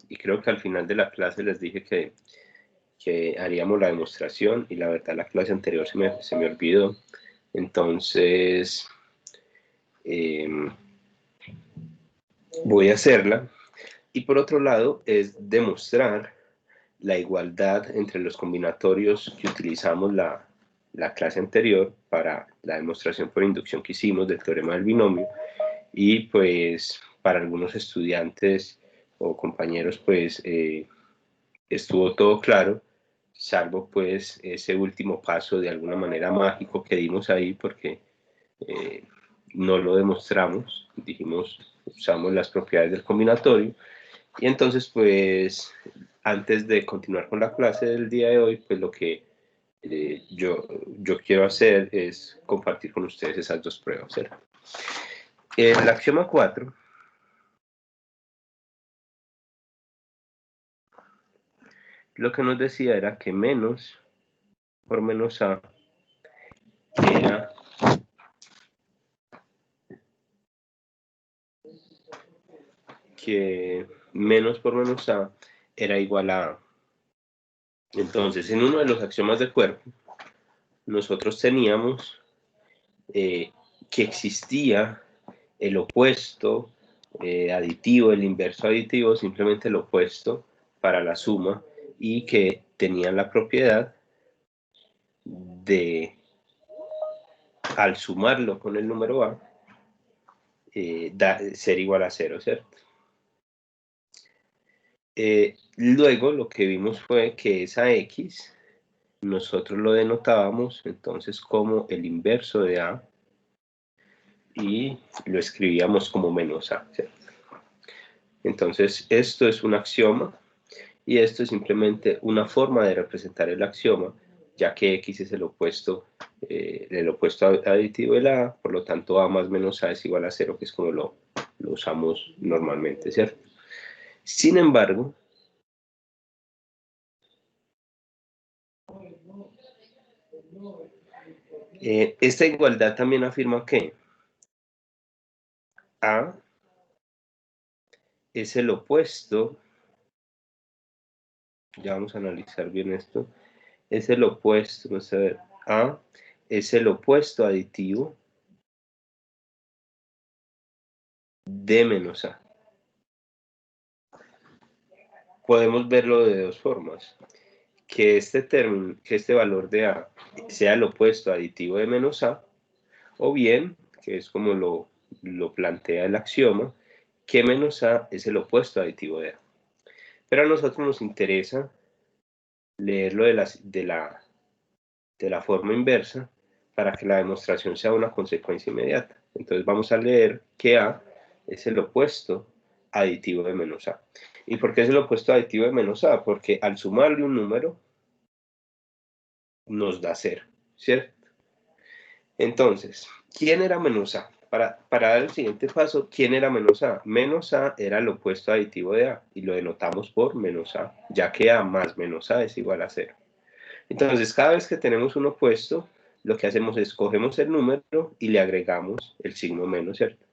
y creo que al final de la clase les dije que haríamos la demostración, y la verdad la clase anterior se me olvidó. Entonces voy a hacerla. Y por otro lado es demostrar la igualdad entre los combinatorios que utilizamos la clase anterior para la demostración por inducción que hicimos del teorema del binomio. Y pues para algunos estudiantes o compañeros pues estuvo todo claro, salvo pues ese último paso de alguna manera mágico que dimos ahí, porque no lo demostramos, dijimos, usamos las propiedades del combinatorio. Y entonces pues antes de continuar con la clase del día de hoy, pues lo que yo quiero hacer es compartir con ustedes esas dos pruebas, ¿cierto? El axioma 4 lo que nos decía era que menos por menos a era que menos por menos a era igual a A. Entonces, en uno de los axiomas del cuerpo, nosotros teníamos que existía el opuesto aditivo, el inverso aditivo, simplemente el opuesto para la suma, y que tenían la propiedad de, al sumarlo con el número a, ser igual a 0, ¿cierto? Luego lo que vimos fue que esa x nosotros lo denotábamos entonces como el inverso de a y lo escribíamos como menos a, ¿cierto? Entonces esto es un axioma y esto es simplemente una forma de representar el axioma, ya que x es el opuesto aditivo de la a, por lo tanto a más menos a es igual a 0, que es como lo usamos normalmente, ¿cierto? Sin embargo, esta igualdad también afirma que a es el opuesto, ya vamos a analizar bien esto, es el opuesto, vamos a ver, a es el opuesto aditivo de menos a. Podemos verlo de dos formas, que este valor de a sea el opuesto aditivo de menos a, o bien, que es como lo plantea el axioma, que menos a es el opuesto aditivo de a. Pero a nosotros nos interesa leerlo de la forma inversa para que la demostración sea una consecuencia inmediata. Entonces vamos a leer que a es el opuesto aditivo de menos a. ¿Y por qué es el opuesto aditivo de menos a? Porque al sumarle un número nos da 0, ¿cierto? Entonces, ¿quién era menos a? Para dar el siguiente paso, ¿quién era menos a? Menos a era el opuesto aditivo de a y lo denotamos por menos a, ya que a más menos a es igual a 0. Entonces, cada vez que tenemos un opuesto, lo que hacemos es cogemos el número y le agregamos el signo menos, ¿cierto?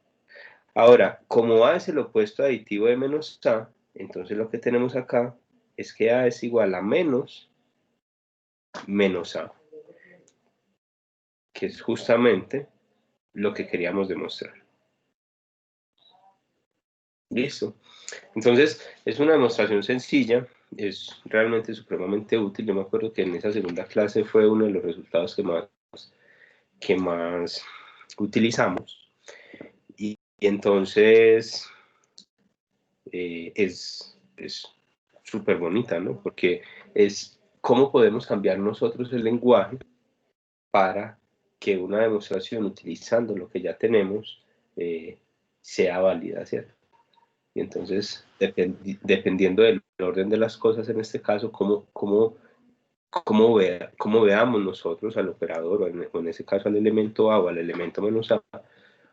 Ahora, como a es el opuesto aditivo de menos a, entonces lo que tenemos acá es que a es igual a menos a, que es justamente lo que queríamos demostrar. ¿Listo? Entonces, es una demostración sencilla, es realmente supremamente útil. Yo me acuerdo que en esa segunda clase fue uno de los resultados que más utilizamos. Y entonces es súper bonita, ¿no? Porque es cómo podemos cambiar nosotros el lenguaje para que una demostración utilizando lo que ya tenemos sea válida, ¿cierto? Y entonces, dependiendo del orden de las cosas, en este caso, cómo veamos nosotros al operador, o en ese caso al elemento a o al elemento menos a,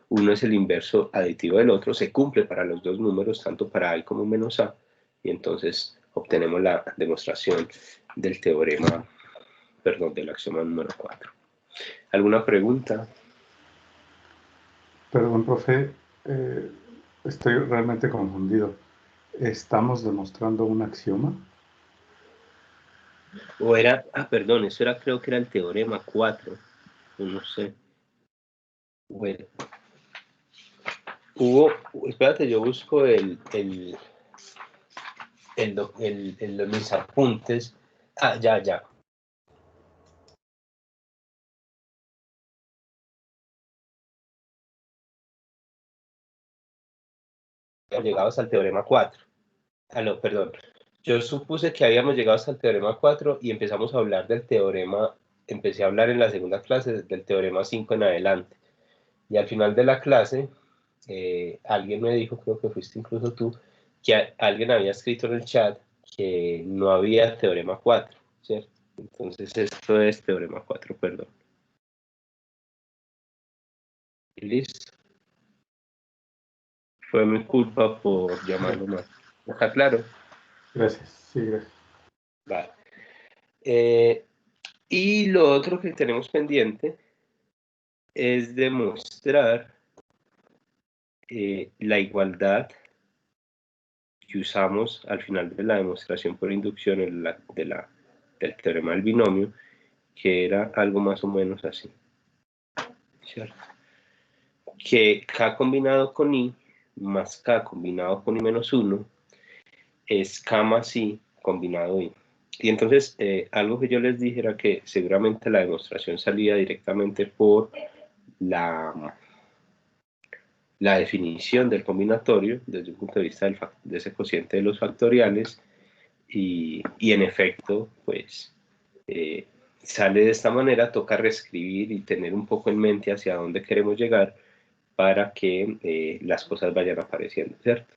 uno es el inverso aditivo del otro, se cumple para los dos números, tanto para a como menos a, y entonces obtenemos la demostración del teorema, perdón, del axioma número 4. ¿Alguna pregunta? Perdón, profe, estoy realmente confundido. Estamos demostrando un axioma. O era, perdón, eso era, creo que era el teorema 4, no sé. Bueno, espérate, yo busco mis apuntes. Ya. Llegados al teorema 4. No, perdón. Yo supuse que habíamos llegado hasta el teorema 4 y empezamos a hablar del teorema, empecé a hablar en la segunda clase del teorema 5 en adelante. Y al final de la clase, alguien me dijo, creo que fuiste incluso tú, que alguien había escrito en el chat que no había teorema 4, ¿cierto? Entonces esto es teorema 4, perdón. Y listo. Fue mi culpa por llamarlo mal. ¿Está claro? Gracias, sí, gracias. Vale. Y lo otro que tenemos pendiente es demostrar la igualdad que usamos al final de la demostración por inducción del teorema del binomio, que era algo más o menos así, ¿cierto? Que K combinado con I más K combinado con I menos 1 es K más I combinado I. Y entonces, algo que yo les dije era que seguramente la demostración salía directamente por la definición del combinatorio desde un punto de vista de ese cociente de los factoriales y en efecto, pues sale de esta manera, toca reescribir y tener un poco en mente hacia dónde queremos llegar para que las cosas vayan apareciendo, ¿cierto?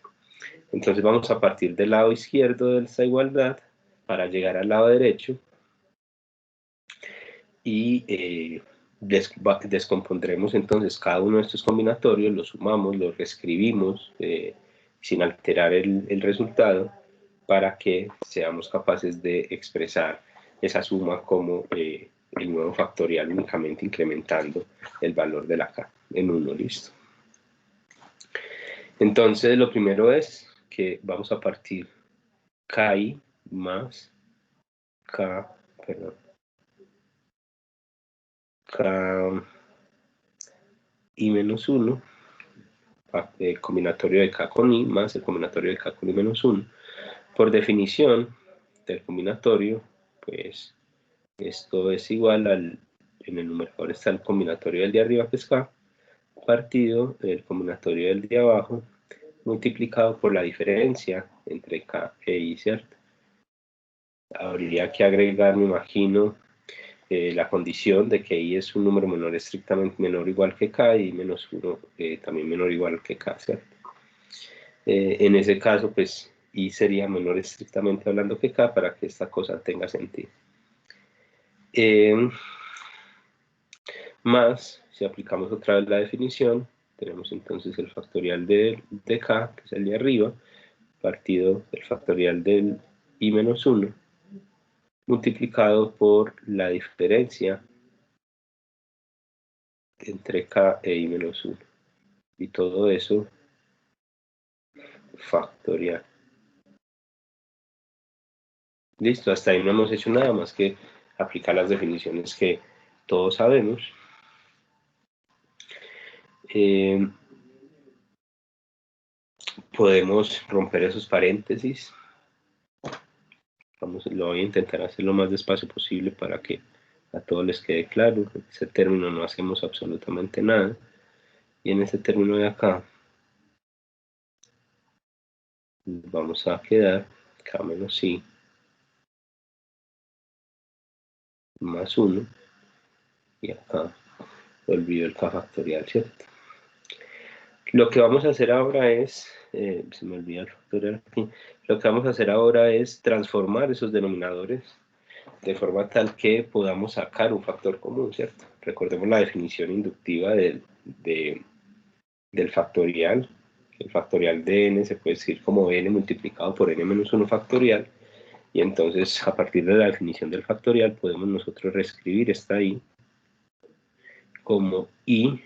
Entonces vamos a partir del lado izquierdo de esta igualdad para llegar al lado derecho y descompondremos entonces cada uno de estos combinatorios, los sumamos, los reescribimos sin alterar el resultado para que seamos capaces de expresar esa suma como el nuevo factorial únicamente incrementando el valor de la k en 1, listo. Entonces lo primero es que vamos a partir ki más k, perdón, k i menos 1, el combinatorio de k con i más el combinatorio de k con i menos 1. Por definición del combinatorio, pues esto es igual en el numerador está el combinatorio del de arriba que es k, partido el combinatorio del de abajo, multiplicado por la diferencia entre k e i, ¿cierto? Habría que agregar, me imagino, la condición de que i es un número menor estrictamente menor o igual que k y menos 1 también menor o igual que k, ¿cierto? En ese caso, pues i sería menor estrictamente hablando que k para que esta cosa tenga sentido. Más, si aplicamos otra vez la definición, tenemos entonces el factorial de k, que es el de arriba, partido el factorial del i menos 1, multiplicado por la diferencia entre k e i menos 1. Y todo eso factorial. Listo, hasta ahí no hemos hecho nada más que aplicar las definiciones que todos sabemos. Podemos romper esos paréntesis. Lo voy a intentar hacer lo más despacio posible para que a todos les quede claro. En ese término no hacemos absolutamente nada. Y en este término de acá vamos a quedar k menos i más 1. Y acá olvido el k factorial, ¿cierto? Lo que vamos a hacer ahora es, se me olvida el factorial aquí, lo que vamos a hacer ahora es transformar esos denominadores de forma tal que podamos sacar un factor común, ¿cierto? Recordemos la definición inductiva del factorial. El factorial de n se puede escribir como n multiplicado por n menos 1 factorial, y entonces a partir de la definición del factorial podemos nosotros reescribir esta i como i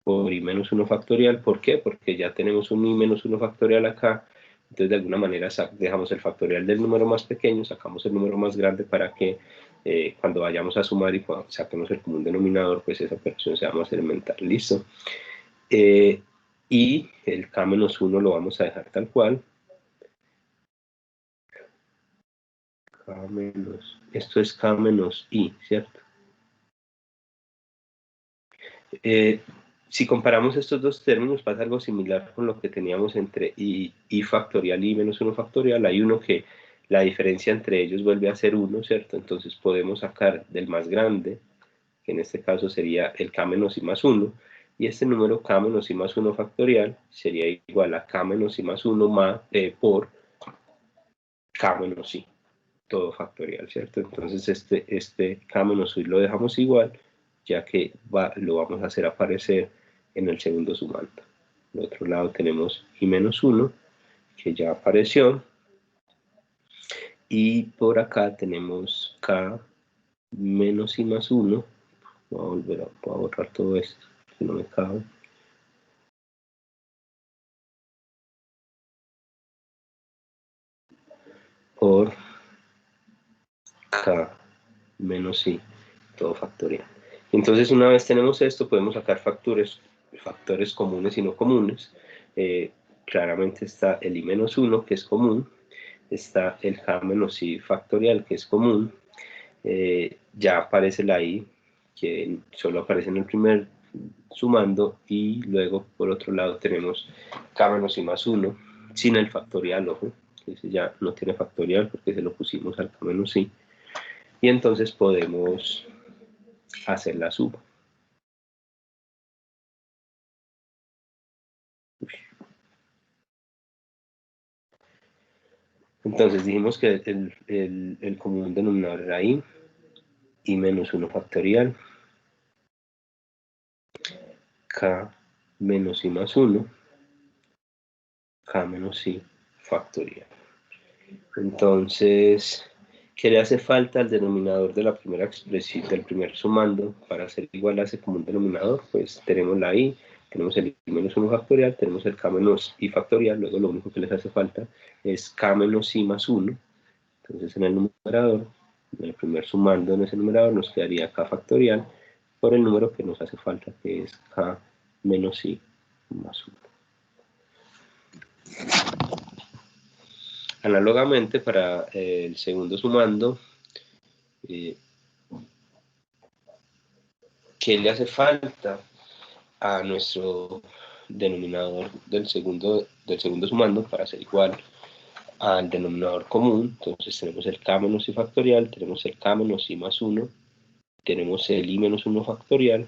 por i menos 1 factorial. ¿Por qué? Porque ya tenemos un i menos 1 factorial acá Entonces de alguna manera dejamos el factorial del número más pequeño, sacamos el número más grande para que cuando vayamos a sumar y cuando saquemos el común denominador, pues esa operación sea más elemental. ¿Listo? Y el k-1 lo vamos a dejar tal cual. Esto es k-i, ¿cierto? Si comparamos estos dos términos, pasa algo similar con lo que teníamos entre i factorial y menos 1 factorial. Hay uno que la diferencia entre ellos vuelve a ser 1, ¿cierto? Entonces podemos sacar del más grande, que en este caso sería el k menos i más 1, y este número k menos i más 1 factorial sería igual a k menos i más 1 por k menos i, todo factorial, ¿cierto? Entonces este k menos i lo dejamos igual, ya que lo vamos a hacer aparecer en el segundo sumando. Del otro lado tenemos i menos 1, que ya apareció, y por acá tenemos k menos i más 1. Voy a borrar todo esto, que no me cabe. Por k menos i, todo factorial. Entonces, una vez tenemos esto, podemos sacar factores comunes y no comunes. Claramente está el i menos 1, que es común. Está el k menos i factorial, que es común. Ya aparece la i, que solo aparece en el primer sumando, y luego por otro lado tenemos k menos i más 1, sin el factorial, ojo, que ese ya no tiene factorial porque se lo pusimos al k menos i. Y entonces podemos hacer la suma. Entonces dijimos que el común denominador era i menos 1 factorial, k menos i más 1, k menos i factorial. Entonces, ¿qué le hace falta al denominador de la primera expresión, del primer sumando, para hacer igual a ese común denominador? Pues tenemos la i, tenemos el i menos 1 factorial, tenemos el k menos i factorial, luego lo único que les hace falta es k menos i más 1. Entonces en el numerador, en el primer sumando en ese numerador, nos quedaría k factorial por el número que nos hace falta, que es k menos i más 1. Análogamente, para el segundo sumando, ¿qué le hace falta a nuestro denominador del segundo sumando para ser igual al denominador común? Entonces tenemos el k menos i factorial, tenemos el k menos i más 1, tenemos el i menos 1 factorial,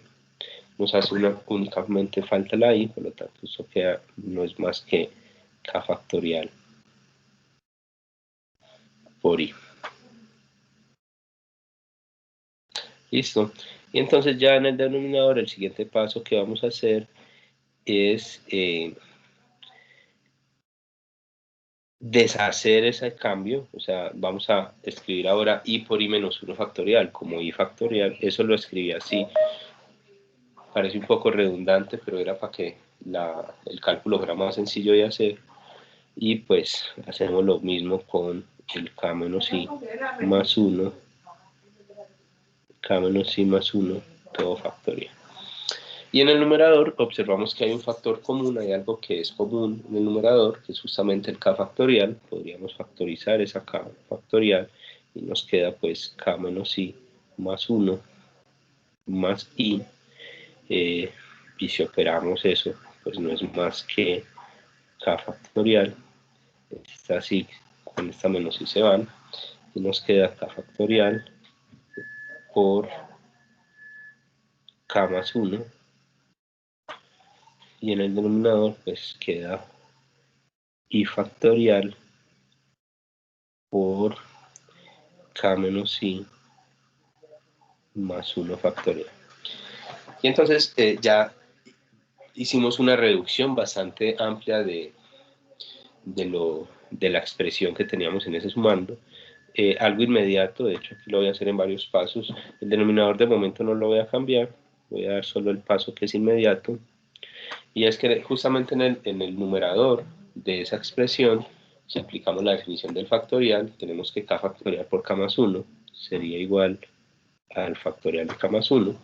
nos hace únicamente falta la i, por lo tanto eso queda, no es más que k factorial por i. Listo. Y entonces ya en el denominador el siguiente paso que vamos a hacer es deshacer ese cambio. O sea, vamos a escribir ahora i por i menos 1 factorial como i factorial. Eso lo escribí así. Parece un poco redundante, pero era para que el cálculo fuera más sencillo de hacer. Y pues hacemos lo mismo con el k menos i más 1, k menos i más 1, todo factorial. Y en el numerador observamos que hay un factor común, hay algo que es común en el numerador, que es justamente el k factorial. Podríamos factorizar esa k factorial y nos queda pues k menos i más 1 más i. Y si operamos eso, pues no es más que k factorial. Esta así, con esta menos i se van, y nos queda k factorial por k más 1, y en el denominador pues queda i factorial por k menos i más 1 factorial. Y entonces ya hicimos una reducción bastante amplia de la expresión que teníamos en ese sumando. Algo inmediato, de hecho aquí lo voy a hacer en varios pasos. El denominador de momento no lo voy a cambiar, voy a dar solo el paso que es inmediato. Y es que justamente en el numerador de esa expresión si aplicamos la definición del factorial, tenemos que k factorial por k más 1 sería igual al factorial de k más 1.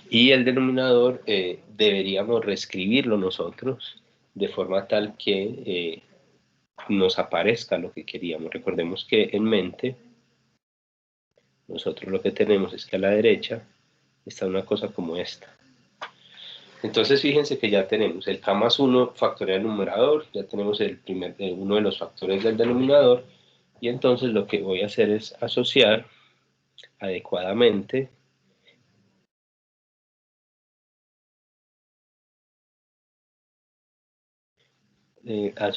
Y el denominador deberíamos reescribirlo nosotros de forma tal que nos aparezca lo que queríamos. Recordemos que en mente nosotros lo que tenemos es que a la derecha está una cosa como esta. Entonces fíjense que ya tenemos el k más 1 factorial numerador, ya tenemos uno de los factores del denominador, y entonces lo que voy a hacer es asociar adecuadamente el k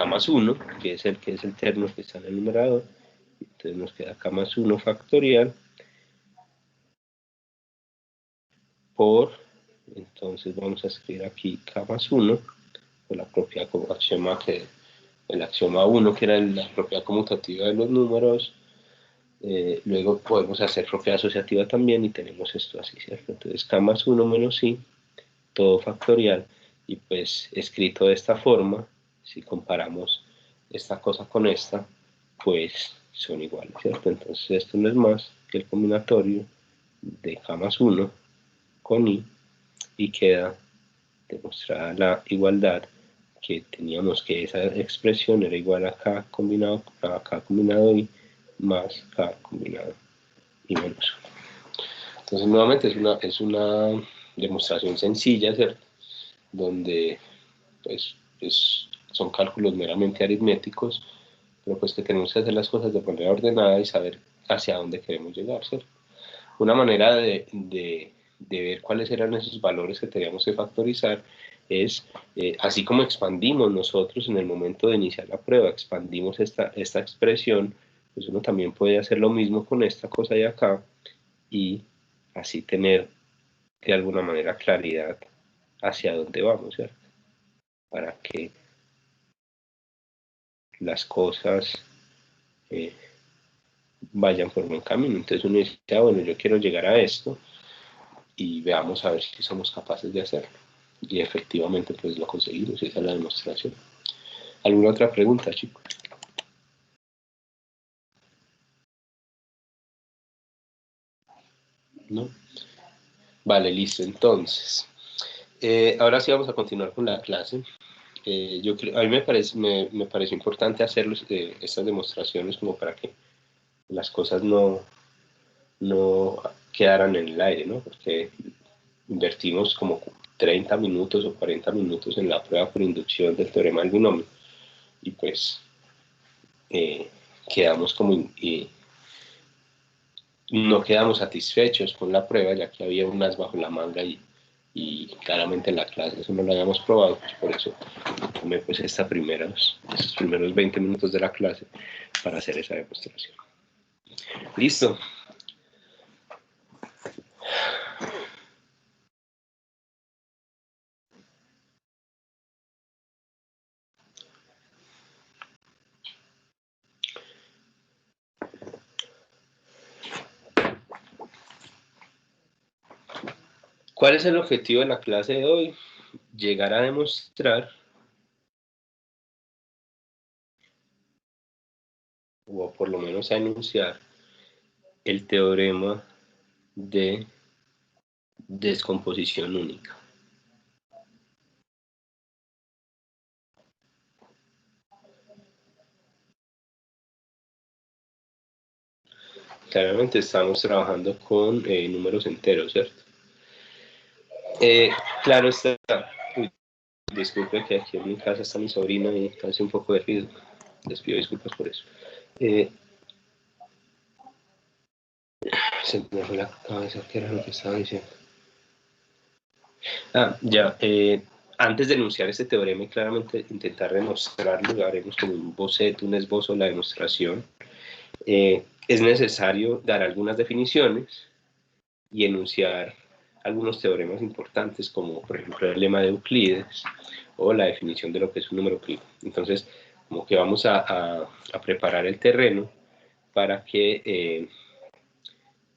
más 1, que es el término que está en el numerador. Entonces nos queda k más 1 factorial por, entonces vamos a escribir aquí k más 1 por la propiedad como axioma el axioma 1, que era la propiedad conmutativa de los números. Luego podemos hacer propiedad asociativa también y tenemos esto así, ¿cierto? Entonces k más 1 menos i, todo factorial, y pues escrito de esta forma, si comparamos esta cosa con esta, pues son iguales, ¿cierto? Entonces esto no es más que el combinatorio de k más 1 con i, y queda demostrada la igualdad que teníamos, que esa expresión era igual a k combinado i más k combinado i menos 1. Entonces nuevamente es una demostración sencilla, ¿cierto? Donde pues son cálculos meramente aritméticos, pero pues que tenemos que hacer las cosas de manera ordenada y saber hacia dónde queremos llegar, ¿cierto? Una manera de ver cuáles eran esos valores que teníamos que factorizar es, así como expandimos nosotros en el momento de iniciar la prueba, expandimos esta expresión, pues uno también puede hacer lo mismo con esta cosa de acá y así tener de alguna manera claridad hacia dónde vamos, ¿cierto? Para que las cosas vayan por buen camino. Entonces uno dice, bueno, yo quiero llegar a esto y veamos a ver si somos capaces de hacerlo. Y efectivamente pues lo conseguimos, esa es la demostración. ¿Alguna otra pregunta, chicos? ¿No? Vale, listo. Entonces, ahora sí vamos a continuar con la clase. A mí me parece importante hacer estas demostraciones como para que las cosas no quedaran en el aire, ¿no? Porque invertimos como 30 minutos o 40 minutos en la prueba por inducción del teorema del binomio y pues quedamos como no quedamos satisfechos con la prueba, ya que había un as bajo la manga y claramente en la clase eso no lo habíamos probado, pues por eso tomé pues esos primeros 20 minutos de la clase para hacer esa demostración. Listo. ¿Cuál es el objetivo de la clase de hoy? Llegar a demostrar, o por lo menos a enunciar, el teorema de descomposición única. Claramente estamos trabajando con números enteros, ¿cierto? Claro está. Uy, disculpe que aquí en mi casa está mi sobrina y hace un poco de ruido. Les pido disculpas por eso. Se me fue la cabeza, ¿qué era lo que estaba diciendo? Ya. Antes de enunciar este teorema y claramente intentar demostrarlo, haremos como un boceto, un esbozo de la demostración. Es necesario dar algunas definiciones y enunciar algunos teoremas importantes, como por ejemplo el lema de Euclides o la definición de lo que es un número primo. Entonces, como que vamos a preparar el terreno para que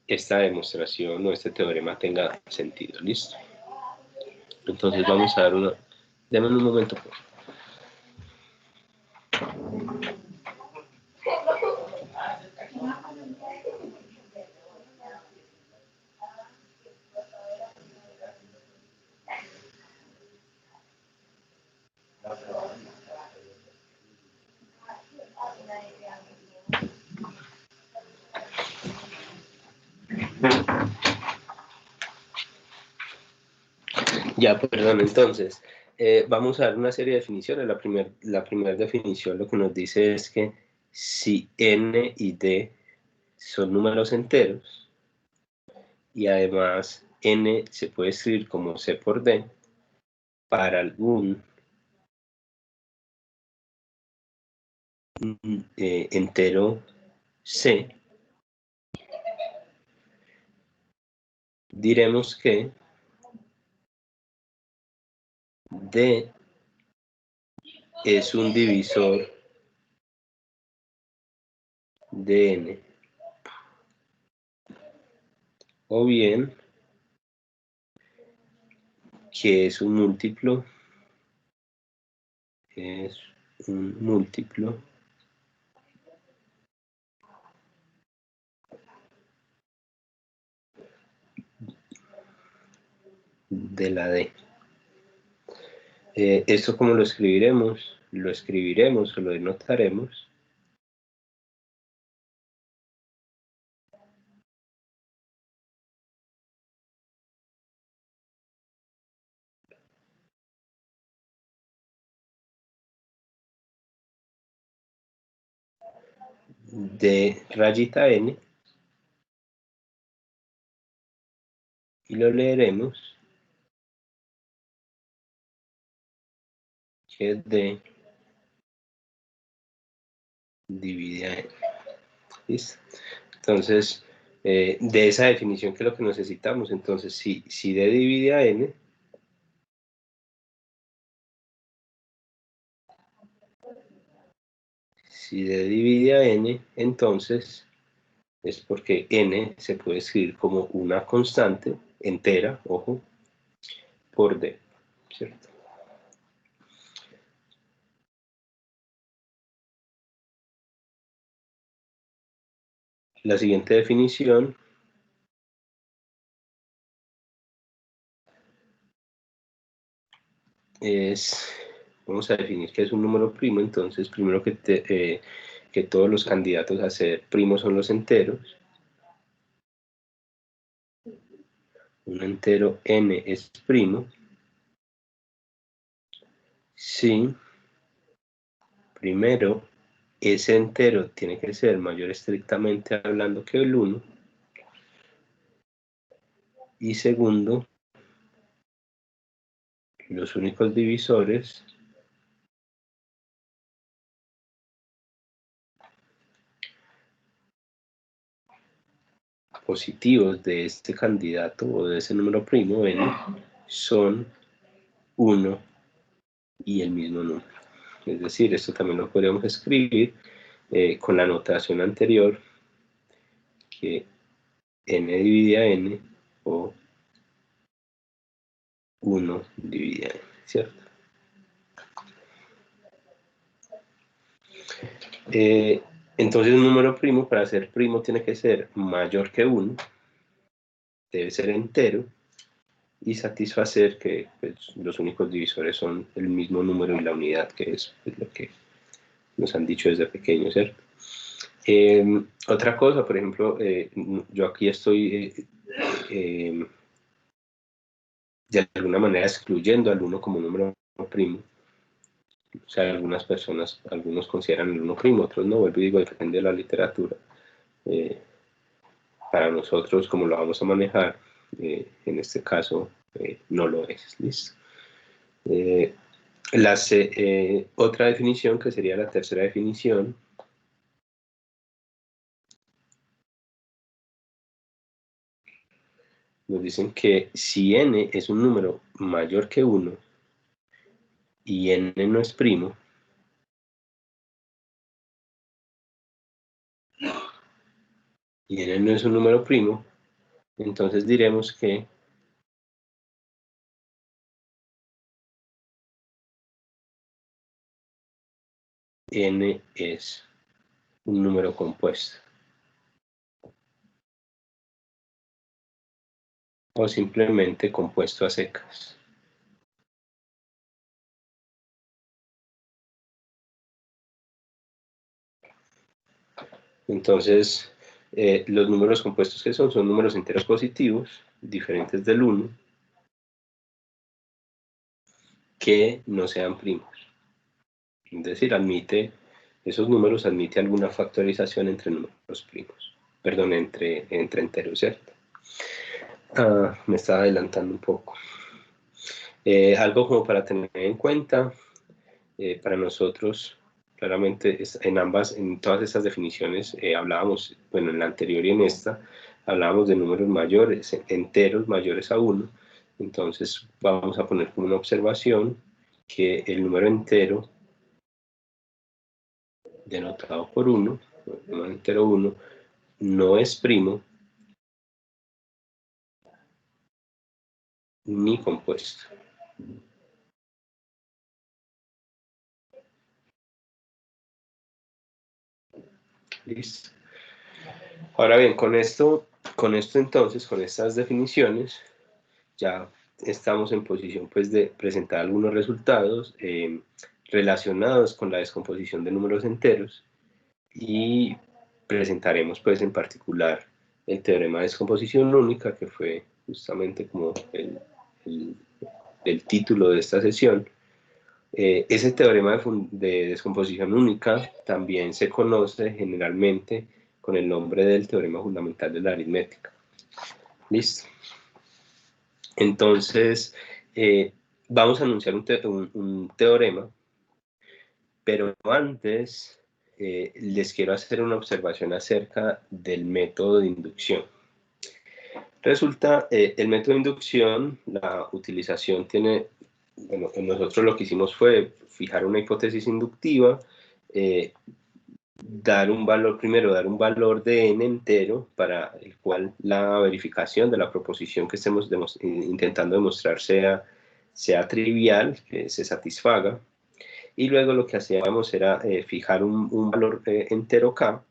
esta demostración o este teorema tenga sentido. ¿Listo? Entonces vamos a dar una... Deme un momento, por favor. Ya, perdón, entonces, vamos a dar una serie de definiciones. La primera definición lo que nos dice es que si n y d son números enteros, y además n se puede escribir como c por d, para algún entero c, diremos que d es un divisor de n, o bien que es un múltiplo de la d. ¿Esto cómo lo escribiremos? Lo escribiremos o lo denotaremos de rayita n, y lo leeremos que es d dividida n. ¿Listo? Entonces, de esa definición, que es lo que necesitamos. Entonces, si d divide n, si d divide n, entonces es porque n se puede escribir como una constante entera, ojo, por d, ¿cierto? La siguiente definición es, vamos a definir qué es un número primo. Entonces, primero que todos los candidatos a ser primos son los enteros. Un entero n es primo si, primero, ese entero tiene que ser mayor estrictamente hablando que el 1, y segundo, los únicos divisores positivos de este candidato o de ese número primo n son 1 y el mismo número. Es decir, esto también lo podríamos escribir con la notación anterior, que n divide a n o 1 divide a n, ¿cierto? Entonces un número primo, para ser primo, tiene que ser mayor que 1, debe ser entero, y satisfacer que pues, los únicos divisores son el mismo número y la unidad, que es pues, lo que nos han dicho desde pequeños, ¿cierto? Otra cosa, por ejemplo, yo aquí estoy de alguna manera excluyendo al 1 como número primo. O sea, algunas personas, algunos consideran el 1 primo, otros no. Vuelvo y digo, depende de la literatura. Para nosotros, como lo vamos a manejar, en este caso, no lo es. ¿Listo? Otra definición, que sería la tercera definición, nos dicen que si n es un número mayor que 1 y n no es primo, y n no es un número primo, entonces diremos que n es un número compuesto. O simplemente compuesto a secas. Entonces, los números compuestos que son números enteros positivos, diferentes del 1, que no sean primos. Es decir, esos números admite alguna factorización entre números primos. Perdón, entre enteros, ¿cierto? Me estaba adelantando un poco. Algo como para tener en cuenta, para nosotros, claramente en todas estas definiciones hablábamos, bueno, en la anterior y en esta, hablábamos de números mayores, enteros mayores a 1. Entonces vamos a poner como una observación que el número entero denotado por 1, el número entero 1, no es primo ni compuesto. Listo. Ahora bien, con esto entonces, con estas definiciones, ya estamos en posición pues de presentar algunos resultados relacionados con la descomposición de números enteros y presentaremos pues en particular el teorema de descomposición única, que fue justamente como el título de esta sesión. Ese teorema de descomposición única también se conoce generalmente con el nombre del teorema fundamental de la aritmética. Listo. Entonces, vamos a anunciar un teorema, pero antes les quiero hacer una observación acerca del método de inducción. Resulta, el método de inducción, la utilización tiene, bueno, nosotros lo que hicimos fue fijar una hipótesis inductiva, dar un valor de n entero para el cual la verificación de la proposición que estemos intentando demostrar sea trivial, que se satisfaga, y luego lo que hacíamos era fijar un valor entero k,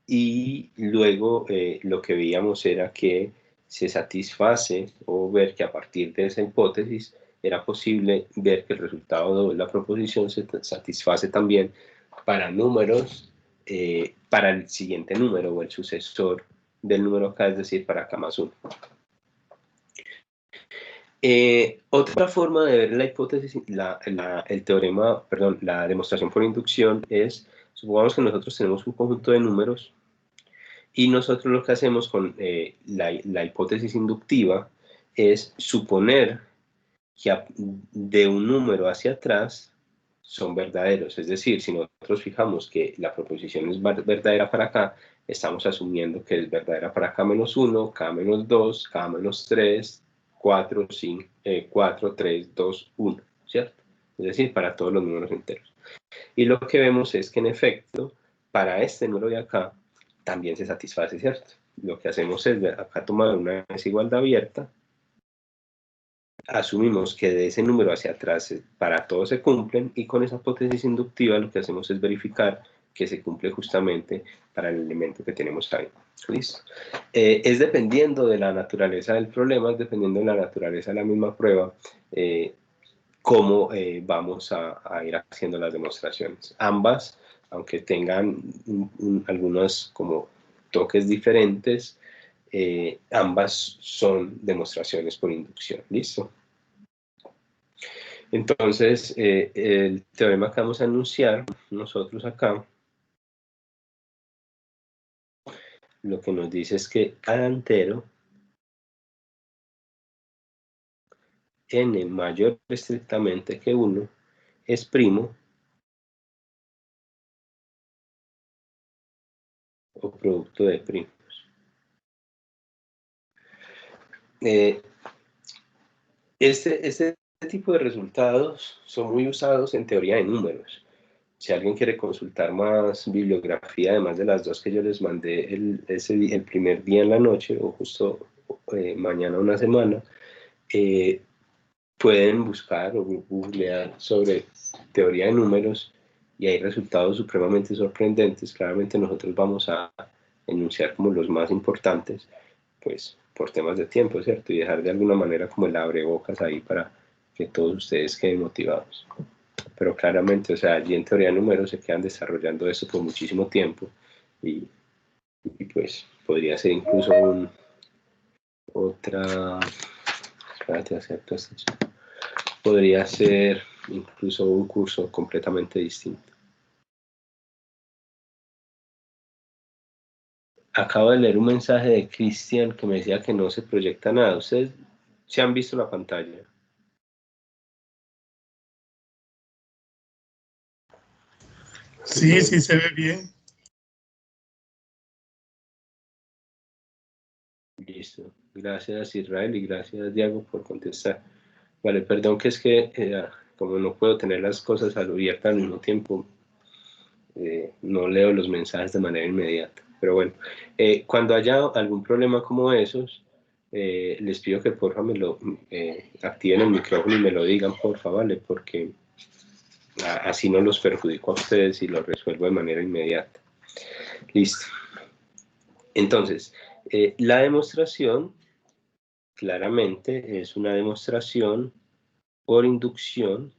y luego lo que veíamos era que se satisface, o ver que a partir de esa hipótesis era posible ver que el resultado de la proposición se satisface también para números, para el siguiente número o el sucesor del número k, es decir, para k más 1. Otra forma de ver la hipótesis, el teorema, perdón, la demostración por inducción es, supongamos que nosotros tenemos un conjunto de números y nosotros lo que hacemos con la hipótesis inductiva es suponer que de un número hacia atrás son verdaderos. Es decir, si nosotros fijamos que la proposición es verdadera para k, estamos asumiendo que es verdadera para k menos 1, k menos 2, k menos 3, 4, 5, 4, 3, 2, 1, ¿cierto? Es decir, para todos los números enteros. Y lo que vemos es que en efecto, para este número de acá, también se satisface, ¿cierto? Lo que hacemos es acá tomar una desigualdad abierta, asumimos que de ese número hacia atrás para todos se cumplen, y con esa hipótesis inductiva lo que hacemos es verificar que se cumple justamente para el elemento que tenemos ahí. ¿Listo? Es dependiendo de la naturaleza del problema, es dependiendo de la naturaleza de la misma prueba, cómo vamos a ir haciendo las demostraciones. Ambas, aunque tengan algunos como toques diferentes, ambas son demostraciones por inducción. ¿Listo? Entonces, el teorema que vamos a anunciar nosotros acá, lo que nos dice es que cada entero n mayor estrictamente que 1 es primo o producto de primos. Este tipo de resultados son muy usados en teoría de números. Si alguien quiere consultar más bibliografía, además de las dos que yo les mandé el primer día en la noche, o justo mañana una semana, pueden buscar o googlear sobre teoría de números y hay resultados supremamente sorprendentes, claramente nosotros vamos a enunciar como los más importantes, pues por temas de tiempo, ¿cierto? Y dejar de alguna manera como el abrebocas ahí para que todos ustedes queden motivados. Pero claramente, o sea, allí en teoría de números se quedan desarrollando esto por muchísimo tiempo y pues podría ser incluso espérate, acepto esto. Podría ser incluso un curso completamente distinto. Acabo de leer un mensaje de Cristian que me decía que no se proyecta nada. ¿Ustedes se han visto la pantalla? Sí, sí se ve bien. Listo. Gracias Israel y gracias Diego por contestar. Vale, perdón que es que como no puedo tener las cosas abiertas al mismo tiempo, no leo los mensajes de manera inmediata. Pero bueno, cuando haya algún problema como esos, les pido que porfa me lo activen el micrófono y me lo digan, porfa, ¿vale? Porque así no los perjudico a ustedes y lo resuelvo de manera inmediata. Listo. Entonces, la demostración claramente es una demostración por inducción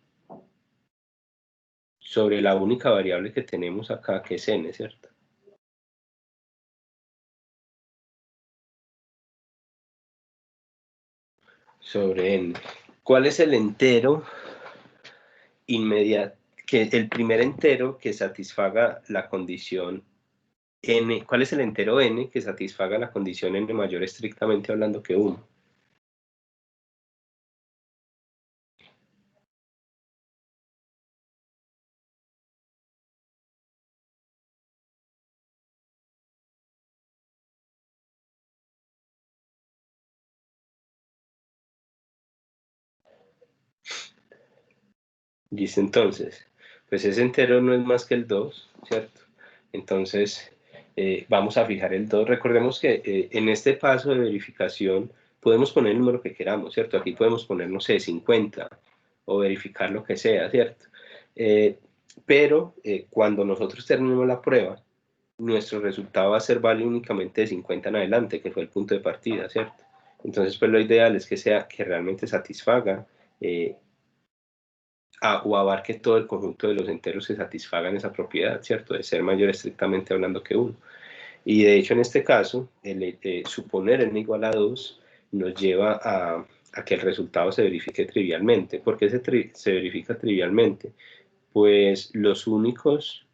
sobre la única variable que tenemos acá, que es n, ¿cierto? Sobre n. ¿Cuál es el entero inmediato? El primer entero que satisfaga la condición n. ¿Cuál es el entero n que satisfaga la condición n mayor estrictamente hablando que 1? Dice entonces, pues ese entero no es más que el 2, ¿cierto? Entonces, vamos a fijar el 2. Recordemos que en este paso de verificación podemos poner el número que queramos, ¿cierto? Aquí podemos poner, no sé, 50 o verificar lo que sea, ¿cierto? Pero cuando nosotros terminemos la prueba, nuestro resultado va a ser válido únicamente de 50 en adelante, que fue el punto de partida, ¿cierto? Entonces, pues lo ideal es que realmente satisfaga o abarque todo el conjunto de los enteros que satisfagan esa propiedad, ¿cierto? De ser mayor estrictamente hablando que 1. Y de hecho en este caso, suponer n igual a 2 nos lleva a que el resultado se verifique trivialmente. ¿Por qué se verifica trivialmente? Pues los únicos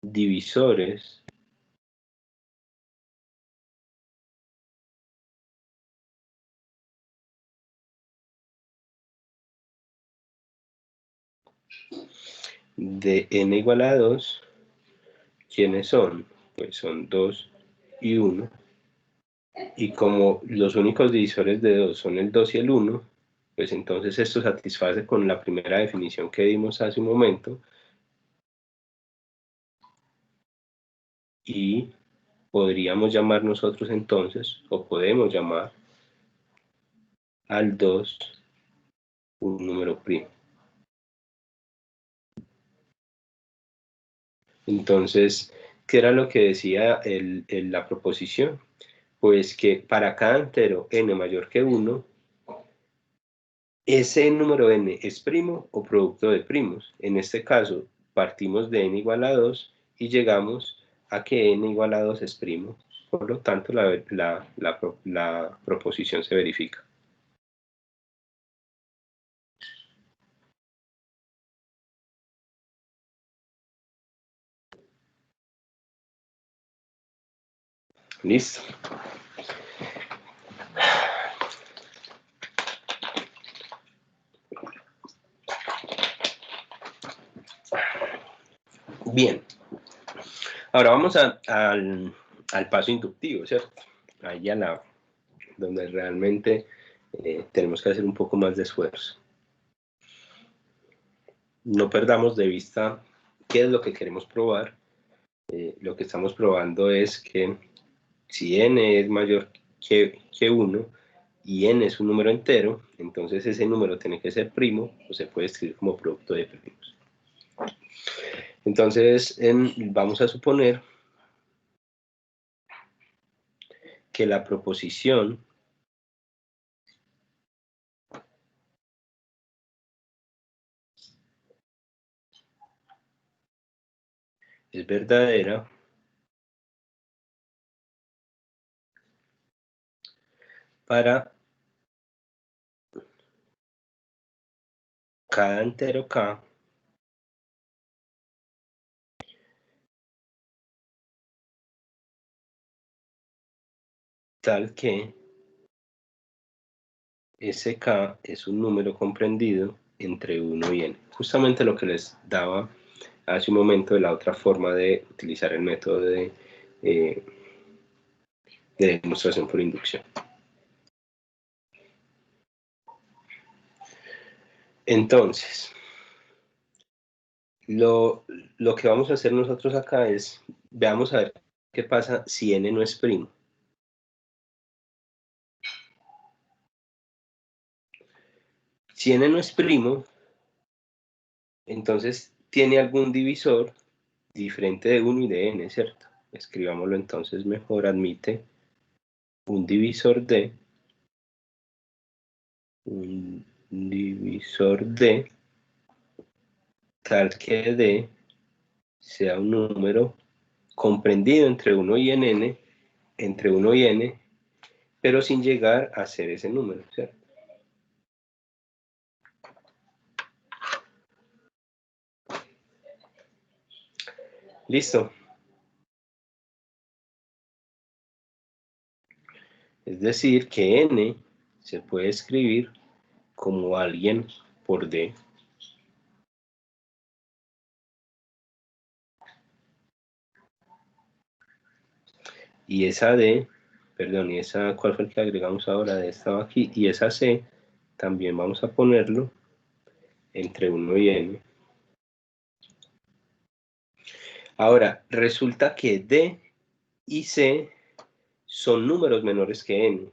divisores de n igual a 2, ¿quiénes son? Pues son 2 y 1. Y como los únicos divisores de 2 son el 2 y el 1, pues entonces esto satisface con la primera definición que dimos hace un momento. Y podríamos llamar nosotros entonces, o podemos llamar al 2 un número primo. Entonces, ¿qué era lo que decía la proposición? Pues que para cada entero n mayor que 1, ese número n es primo o producto de primos. En este caso, partimos de n igual a 2 y llegamos a que n igual a 2 es primo. Por lo tanto, la proposición se verifica. Listo. Bien, ahora vamos al paso inductivo, ¿cierto? Ahí donde realmente tenemos que hacer un poco más de esfuerzo. No perdamos de vista qué es lo que queremos probar. Lo que estamos probando es que si n es mayor que 1 y n es un número entero, entonces ese número tiene que ser primo o se puede escribir como producto de primos. Entonces, vamos a suponer que la proposición es verdadera para cada entero k tal que ese k es un número comprendido entre 1 y n. Justamente lo que les daba hace un momento de la otra forma de utilizar el método de demostración por inducción. Entonces, lo que vamos a hacer nosotros acá es, veamos a ver qué pasa si n no es primo. Si n no es primo, entonces tiene algún divisor diferente de 1 y de n, ¿cierto? Escribámoslo entonces mejor, admite un divisor de tal que d sea un número comprendido entre 1 y n, pero sin llegar a ser ese número, ¿cierto? Listo. Es decir, que n se puede escribir como alguien por d. Y esa d, perdón, y esa, ¿cuál fue el que agregamos ahora? D estaba aquí, y esa c también vamos a ponerlo entre 1 y n. Ahora, resulta que d y c son números menores que n.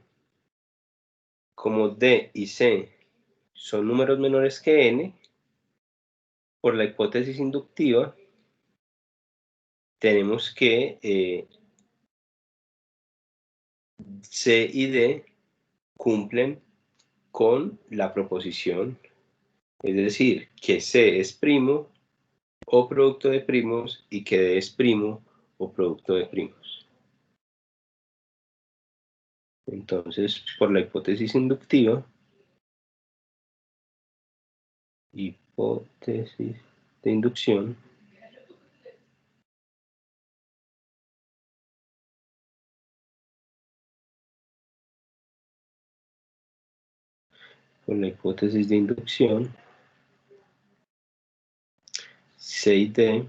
Como d y c son números menores que n, por la hipótesis inductiva, tenemos que c y d cumplen con la proposición, es decir, que c es primo o producto de primos y que d es primo o producto de primos. Entonces, por la hipótesis inductiva, hipótesis de inducción, por la hipótesis de inducción, C y D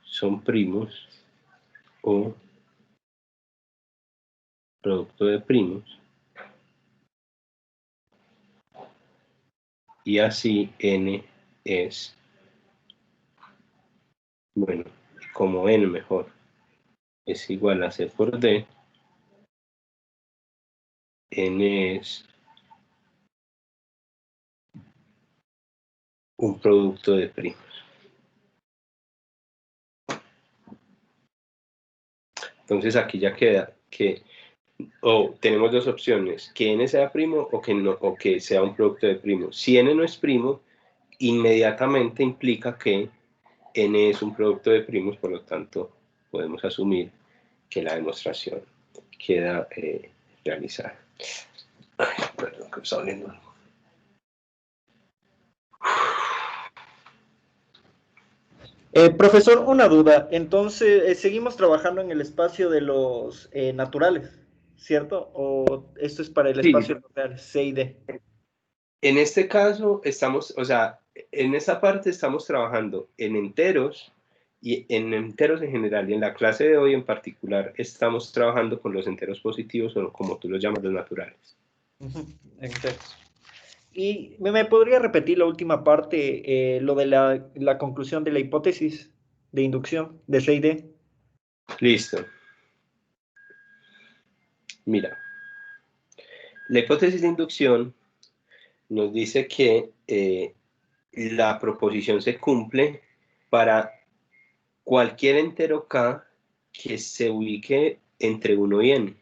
son primos o producto de primos, y así n es, bueno, como n mejor, es igual a c por d, n es un producto de primos. Entonces aquí ya queda que tenemos dos opciones, que n sea primo o que, no, o que sea un producto de primos. Si n no es primo, inmediatamente implica que n es un producto de primos, por lo tanto podemos asumir que la demostración queda realizada. Ay, perdón, que me está doliendo algo. Profesor, una duda. Entonces, seguimos trabajando en el espacio de los naturales, ¿cierto? ¿O esto es para el Sí, espacio real, C y D? en este caso estamos, o sea, en esta parte estamos trabajando en enteros y en enteros en general, y en la clase de hoy en particular estamos trabajando con los enteros positivos o como tú los llamas, los naturales. Enteros. ¿Y me podría repetir la última parte, lo de la conclusión de la hipótesis de inducción de C y D? Listo. Mira, la hipótesis de inducción nos dice que la proposición se cumple para cualquier entero k que se ubique entre 1 y n.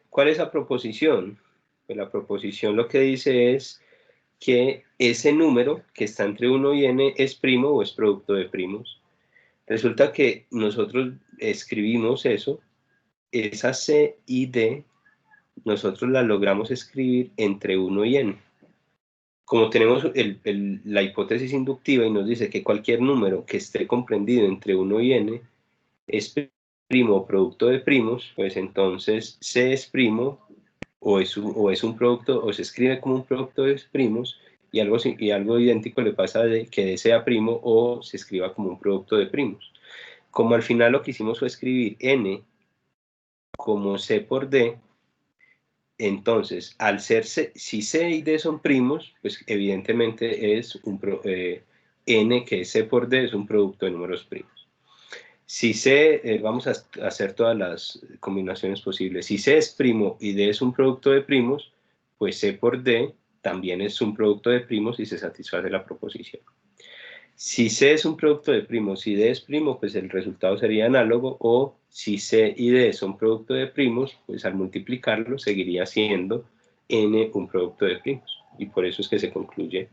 ¿Cuál es la proposición? Pues la proposición lo que dice es que ese número que está entre 1 y n es primo o es producto de primos. Resulta que nosotros escribimos eso, esa c y d, nosotros la logramos escribir entre 1 y n. Como tenemos la hipótesis inductiva y nos dice que cualquier número que esté comprendido entre 1 y n es primo o producto de primos, pues entonces C es primo o es un producto, o se escribe como un producto de primos, y algo idéntico le pasa de que D sea primo o se escriba como un producto de primos. Como al final lo que hicimos fue escribir N como C por D, entonces, al ser si C y D son primos, pues evidentemente es N, que es C por D, es un producto de números primos. Si C, vamos a hacer todas las combinaciones posibles. Si C es primo y D es un producto de primos, pues C por D también es un producto de primos y se satisface la proposición. Si C es un producto de primos y D es primo, pues el resultado sería análogo, o si C y D son producto de primos, pues al multiplicarlo seguiría siendo N un producto de primos. Y por eso es que se concluye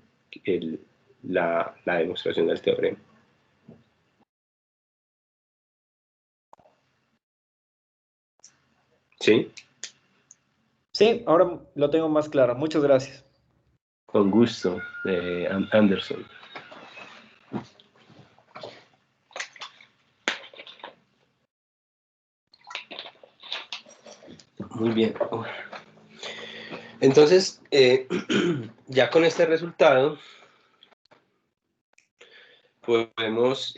la demostración del teorema. ¿Sí? Sí, ahora lo tengo más claro. Muchas gracias. Con gusto, Anderson. Muy bien. Entonces, ya con este resultado, podemos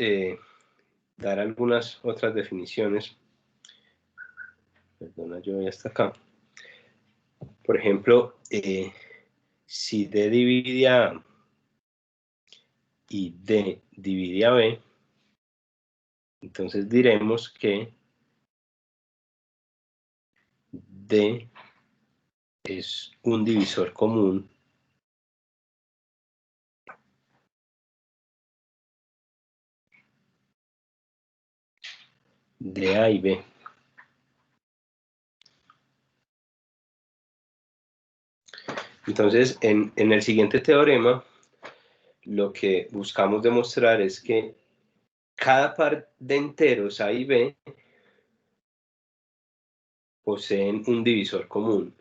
dar algunas otras definiciones. Perdona, yo voy hasta acá. Por ejemplo, si D divide a A y D divide a B, entonces diremos que D es un divisor común de A y B. Entonces, en el siguiente teorema, lo que buscamos demostrar es que cada par de enteros A y B poseen un divisor común.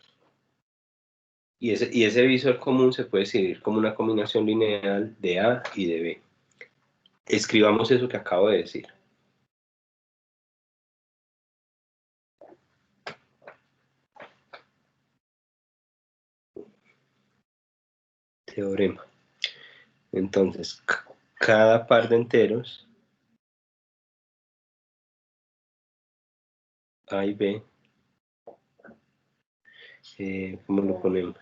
Y ese divisor común se puede escribir como una combinación lineal de A y de B. Escribamos eso que acabo de decir. Teorema. Entonces, cada par de enteros A y B, ¿cómo lo ponemos?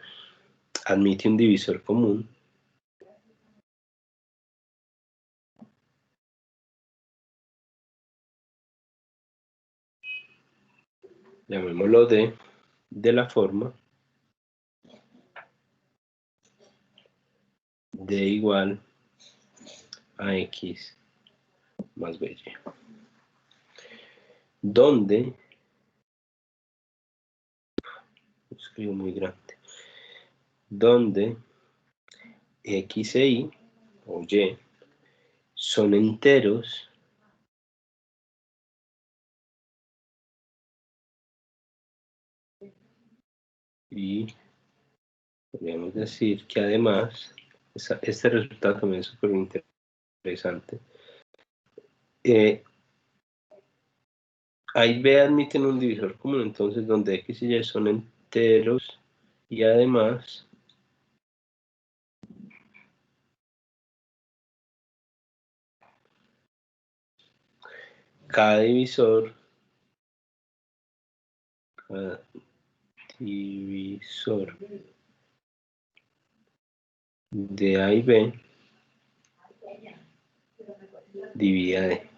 Admite un divisor común llamémoslo de la forma D igual a X más BY, donde, escribo muy grande, donde X e Y o Y son enteros y podríamos decir que además, este resultado también es súper interesante. A y B admiten un divisor común, entonces donde X y Y son enteros y además cada divisor de A y B divide a D.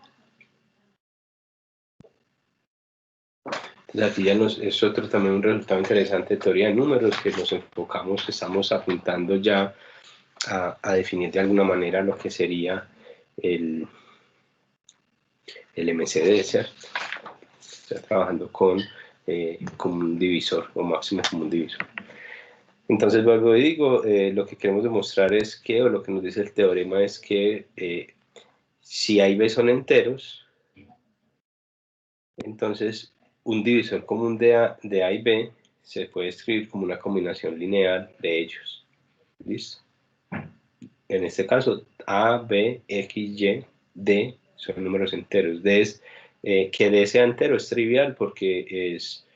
Entonces aquí ya es otro también un resultado interesante de teoría de números, que nos enfocamos, estamos apuntando ya a definir de alguna manera lo que sería el MCD, ¿cierto? Está trabajando con un divisor o máximo común divisor. Entonces, luego digo, lo que queremos demostrar es que, o lo que nos dice el teorema es que si A y B son enteros, entonces un divisor común de A y B se puede escribir como una combinación lineal de ellos. ¿Listo? En este caso, A, B, X, Y, D son números enteros. D es, que D sea entero es trivial porque es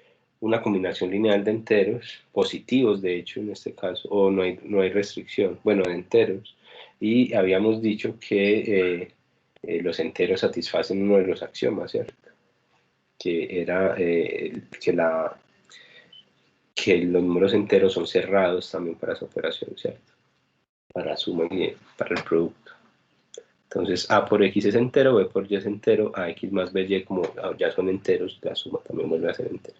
una combinación lineal de enteros, positivos de hecho en este caso, o no hay restricción, bueno, de enteros. Y habíamos dicho que los enteros satisfacen uno de los axiomas, ¿cierto? Que era que los números enteros son cerrados también para esa operación, ¿cierto? Para suma y para el producto. Entonces A por X es entero, B por Y es entero, AX más BY como ya son enteros, la suma también vuelve a ser entero.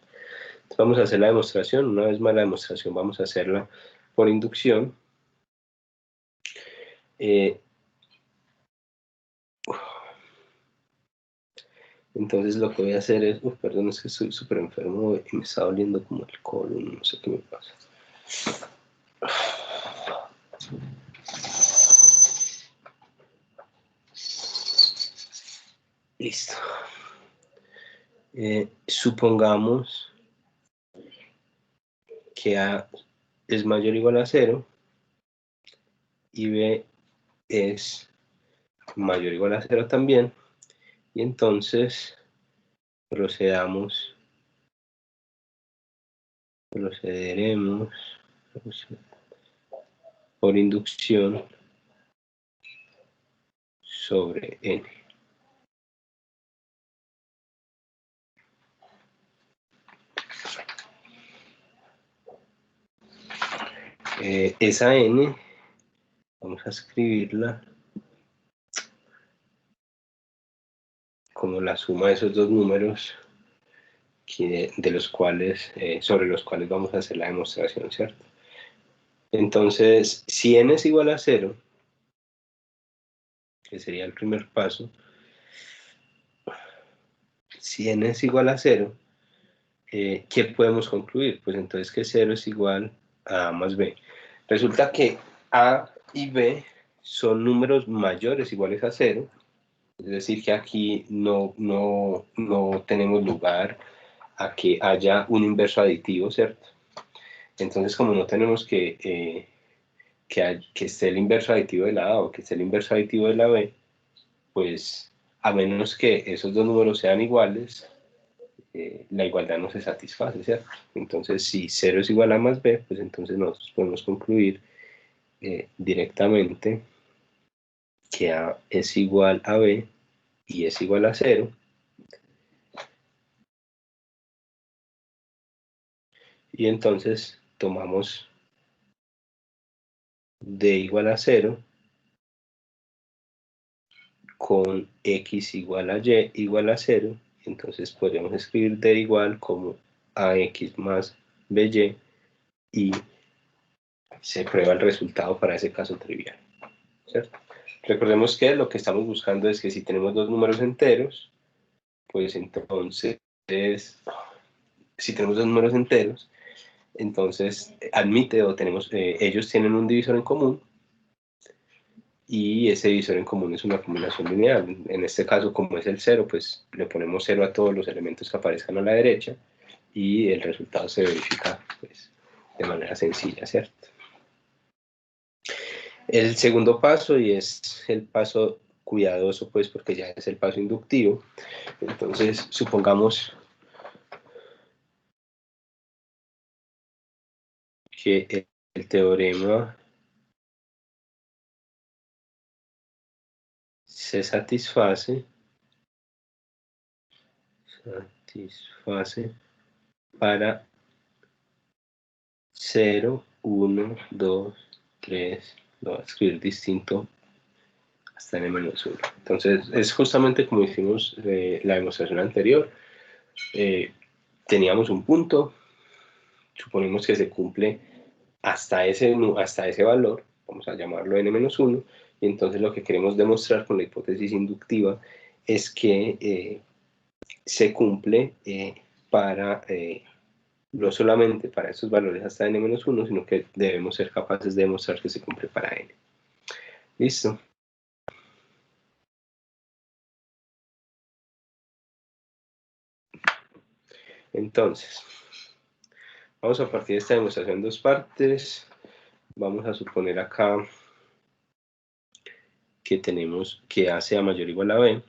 Entonces vamos a hacer la demostración. Una vez más la demostración vamos a hacerla por inducción. Entonces lo que voy a hacer es, perdón, es que estoy súper enfermo y me está doliendo como el colon, no sé qué me pasa. Listo. Supongamos que A es mayor o igual a 0 y B es mayor o igual a 0 también, y entonces procederemos por inducción sobre N. Esa N, vamos a escribirla como la suma de esos dos números de los cuales, sobre los cuales vamos a hacer la demostración, ¿cierto? Entonces, si N es igual a 0, que sería el primer paso, si N es igual a 0, ¿qué podemos concluir? Pues entonces que 0 es igual a A más B. Resulta que A y B son números mayores iguales a 0, es decir, que aquí no tenemos lugar a que haya un inverso aditivo, ¿cierto? Entonces, como no tenemos que esté el inverso aditivo de la A o que esté el inverso aditivo de la B, pues a menos que esos dos números sean iguales, la igualdad no se satisface, ¿cierto? Entonces, si 0 es igual a más B, pues entonces nosotros podemos concluir directamente que A es igual a B y es igual a 0. Y entonces tomamos D igual a 0 con X igual a Y igual a 0. Entonces podríamos escribir D igual como AX más BY y se prueba el resultado para ese caso trivial, ¿cierto? Recordemos que lo que estamos buscando es que si tenemos dos números enteros, pues entonces, si tenemos dos números enteros, entonces admite o tenemos, ellos tienen un divisor en común y ese divisor en común es una combinación lineal. En este caso, como es el 0, pues le ponemos 0 a todos los elementos que aparezcan a la derecha y el resultado se verifica pues, de manera sencilla, ¿cierto? El segundo paso, y es el paso cuidadoso, pues porque ya es el paso inductivo, entonces supongamos que el teorema se satisface para 0, 1, 2, 3, lo voy a escribir distinto hasta n-1. Entonces, es justamente como hicimos la demostración anterior. Teníamos un punto, suponemos que se cumple hasta ese valor, vamos a llamarlo n-1, y entonces lo que queremos demostrar con la hipótesis inductiva es que se cumple no solamente para estos valores hasta n-1, sino que debemos ser capaces de demostrar que se cumple para n. ¿Listo? Entonces, vamos a partir de esta demostración en dos partes. Vamos a suponer acá que tenemos que A sea mayor o igual a B.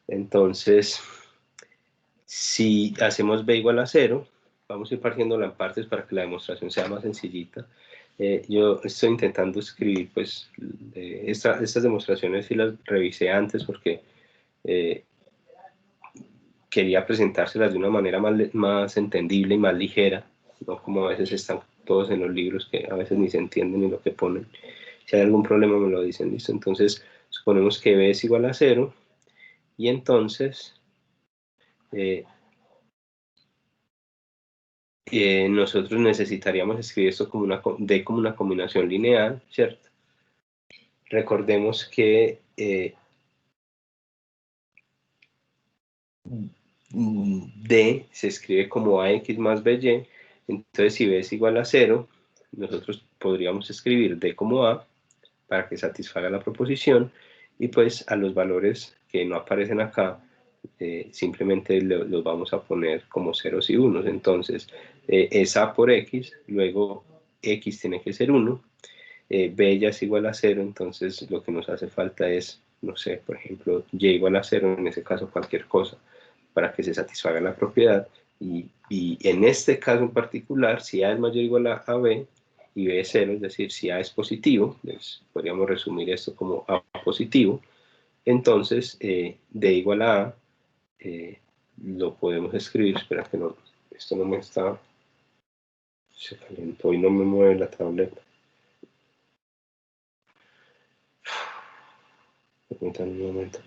Entonces, si hacemos B igual a 0, vamos a ir partiéndola en partes para que la demostración sea más sencillita. Yo estoy intentando escribir, pues, estas demostraciones sí las revisé antes porque quería presentárselas de una manera más entendible y más ligera, no como a veces están todos en los libros que a veces ni se entienden ni lo que ponen. Si hay algún problema me lo dicen, listo. Entonces, suponemos que B es igual a 0 y entonces nosotros necesitaríamos escribir esto como D como una combinación lineal, ¿cierto? Recordemos que D se escribe como AX más BY, entonces si B es igual a 0, nosotros podríamos escribir D como A para que satisfaga la proposición, y pues a los valores que no aparecen acá, simplemente los vamos a poner como ceros y unos. Entonces, es A por X, luego X tiene que ser 1, B ya es igual a 0, entonces lo que nos hace falta es, no sé, por ejemplo, Y igual a 0, en ese caso cualquier cosa, para que se satisfaga la propiedad, y en este caso en particular, si A es mayor o igual a B, y B es 0, es decir, si A es positivo, pues podríamos resumir esto como A positivo, entonces D igual a A, lo podemos escribir, espera que no, esto no me está, se calentó y no me mueve la tableta. Permítanme un momento.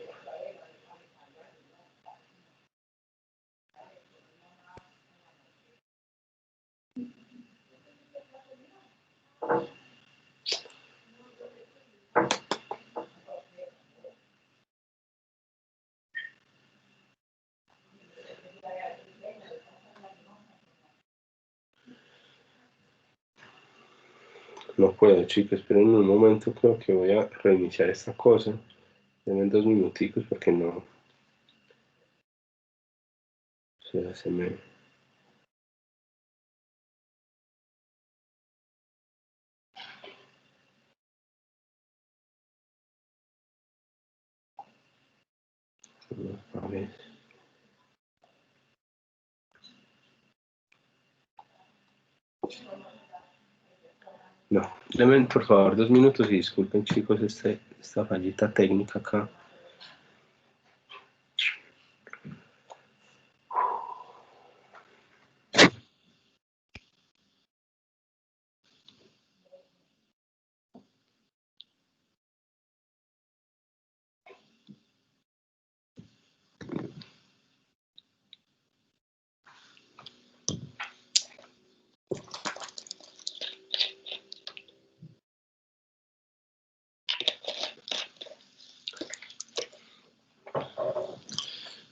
No puedo, chicos, esperen un momento, creo que voy a reiniciar esta cosa. Denme 2 minuticos porque no. Se me. A ver. No, denme por favor 2 minutos y disculpen, chicos, esta fallita técnica acá.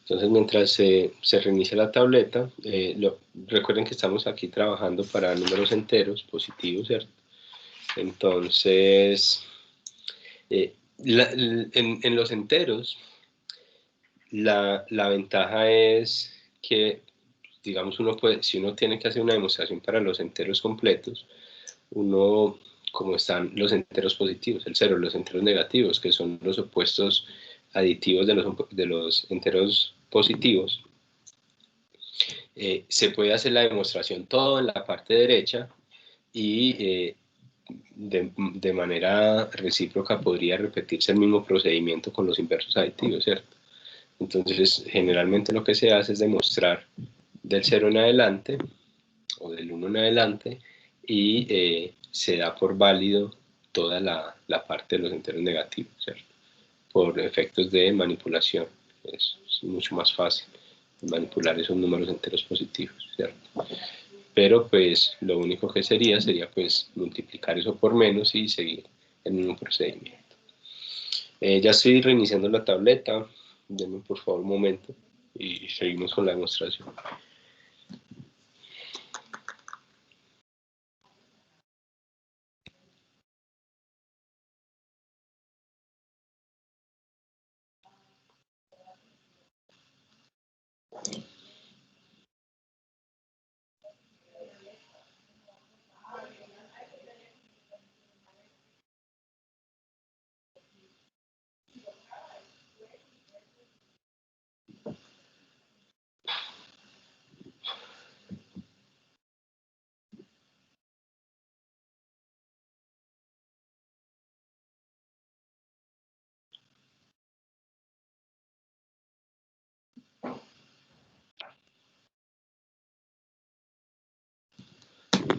Entonces, mientras se reinicia la tableta, recuerden que estamos aquí trabajando para números enteros positivos, ¿cierto? Entonces, en los enteros, la ventaja es que, digamos, si uno tiene que hacer una demostración para los enteros completos, uno, como están los enteros positivos, el 0, los enteros negativos, que son los opuestos aditivos de los enteros positivos, se puede hacer la demostración todo en la parte derecha y de manera recíproca podría repetirse el mismo procedimiento con los inversos aditivos, ¿cierto? Entonces, generalmente lo que se hace es demostrar del 0 en adelante o del 1 en adelante y se da por válido toda la parte de los enteros negativos, ¿cierto? Por efectos de manipulación. Es mucho más fácil manipular esos números enteros positivos, ¿cierto? pero pues lo único que sería pues multiplicar eso por menos y seguir el mismo procedimiento. Ya estoy reiniciando la tableta, denme por favor un momento y seguimos con la demostración.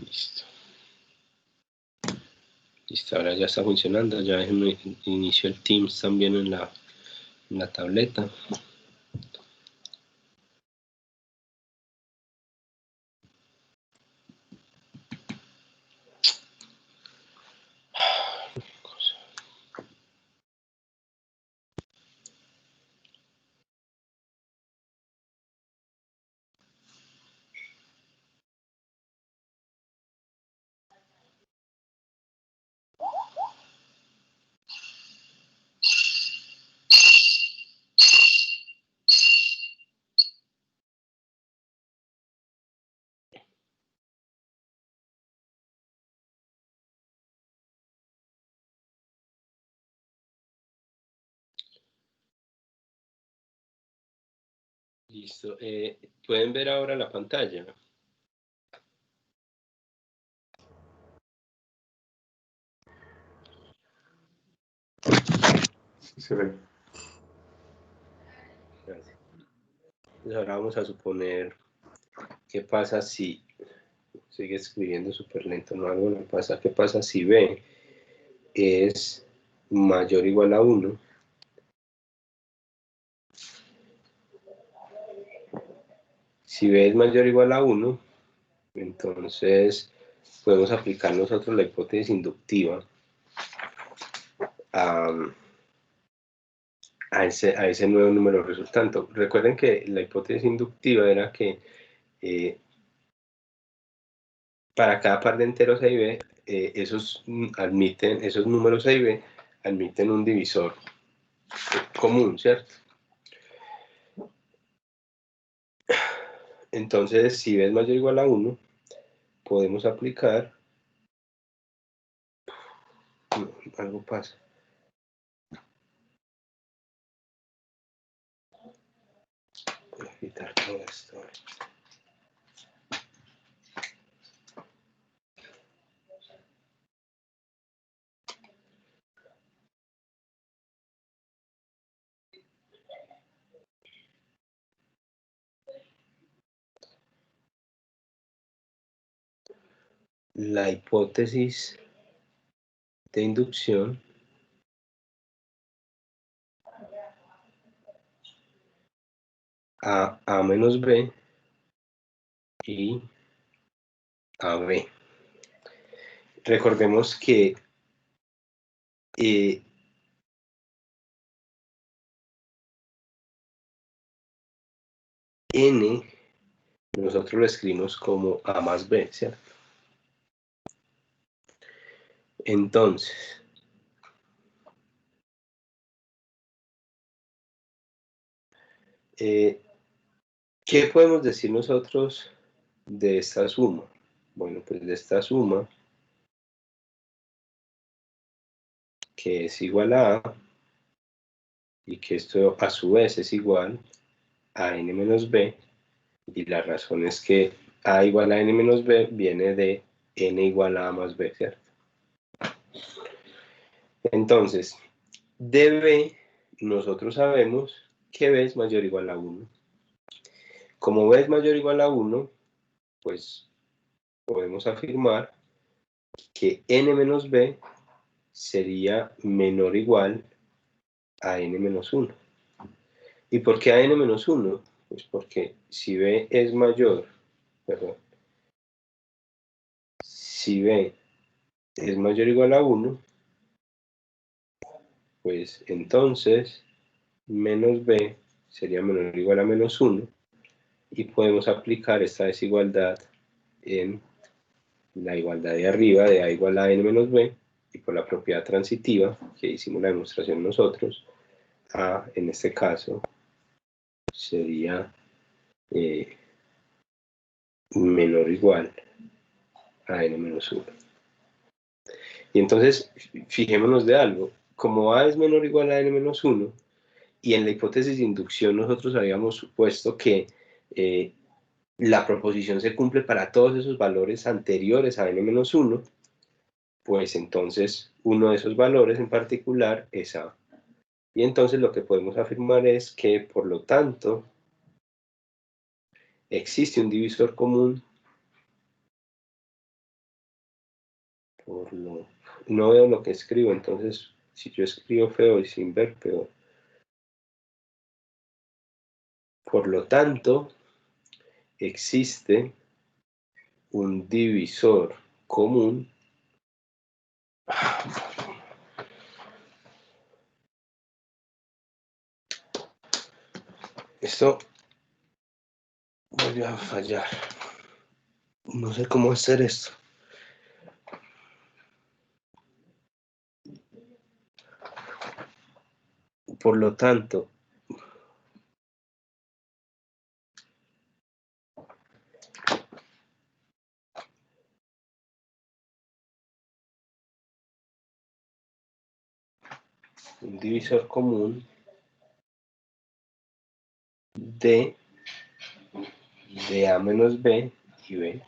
Listo. Listo, ahora ya está funcionando, ya inició el Teams también en la tableta. Listo, ¿pueden ver ahora la pantalla? Sí se ve. Gracias. Entonces ahora vamos a suponer qué pasa si, sigue escribiendo súper lento, no algo no pasa, qué pasa si B es mayor o igual a 1. Si B es mayor o igual a 1, entonces podemos aplicar nosotros la hipótesis inductiva a ese nuevo número resultante. Recuerden que la hipótesis inductiva era que para cada par de enteros A y B, esos números A y B admiten un divisor común, ¿cierto? Entonces, si B es mayor o igual a 1, podemos aplicar... No, algo pasa. Voy a quitar todo esto. La hipótesis de inducción a menos B y AB. Recordemos que N nosotros lo escribimos como A más B, ¿cierto? Entonces, ¿qué podemos decir nosotros de esta suma? Bueno, pues de esta suma, que es igual a A, y que esto a su vez es igual a N menos B, y la razón es que A igual a N menos B viene de N igual a A más B, ¿cierto? Entonces, de B, nosotros sabemos que B es mayor o igual a 1. Como B es mayor o igual a 1, pues podemos afirmar que N menos B sería menor o igual a N menos 1. ¿Y por qué a N menos 1? Pues porque si B es mayor, perdón, si B es mayor o igual a 1, pues entonces menos B sería menor o igual a menos 1, y podemos aplicar esta desigualdad en la igualdad de arriba de A igual a N menos B, y por la propiedad transitiva, que hicimos la demostración nosotros, A en este caso sería menor o igual a N menos 1. Y entonces, fijémonos de algo, como A es menor o igual a N menos 1, y en la hipótesis de inducción nosotros habíamos supuesto que la proposición se cumple para todos esos valores anteriores a N menos 1, pues entonces uno de esos valores en particular es A. Y entonces lo que podemos afirmar es que, por lo tanto, existe un divisor común no veo lo que escribo, entonces si yo escribo feo y sin ver peor. Por lo tanto, existe un divisor común esto volvió a fallar, no sé cómo hacer esto. Por lo tanto, un divisor común de A menos B y B.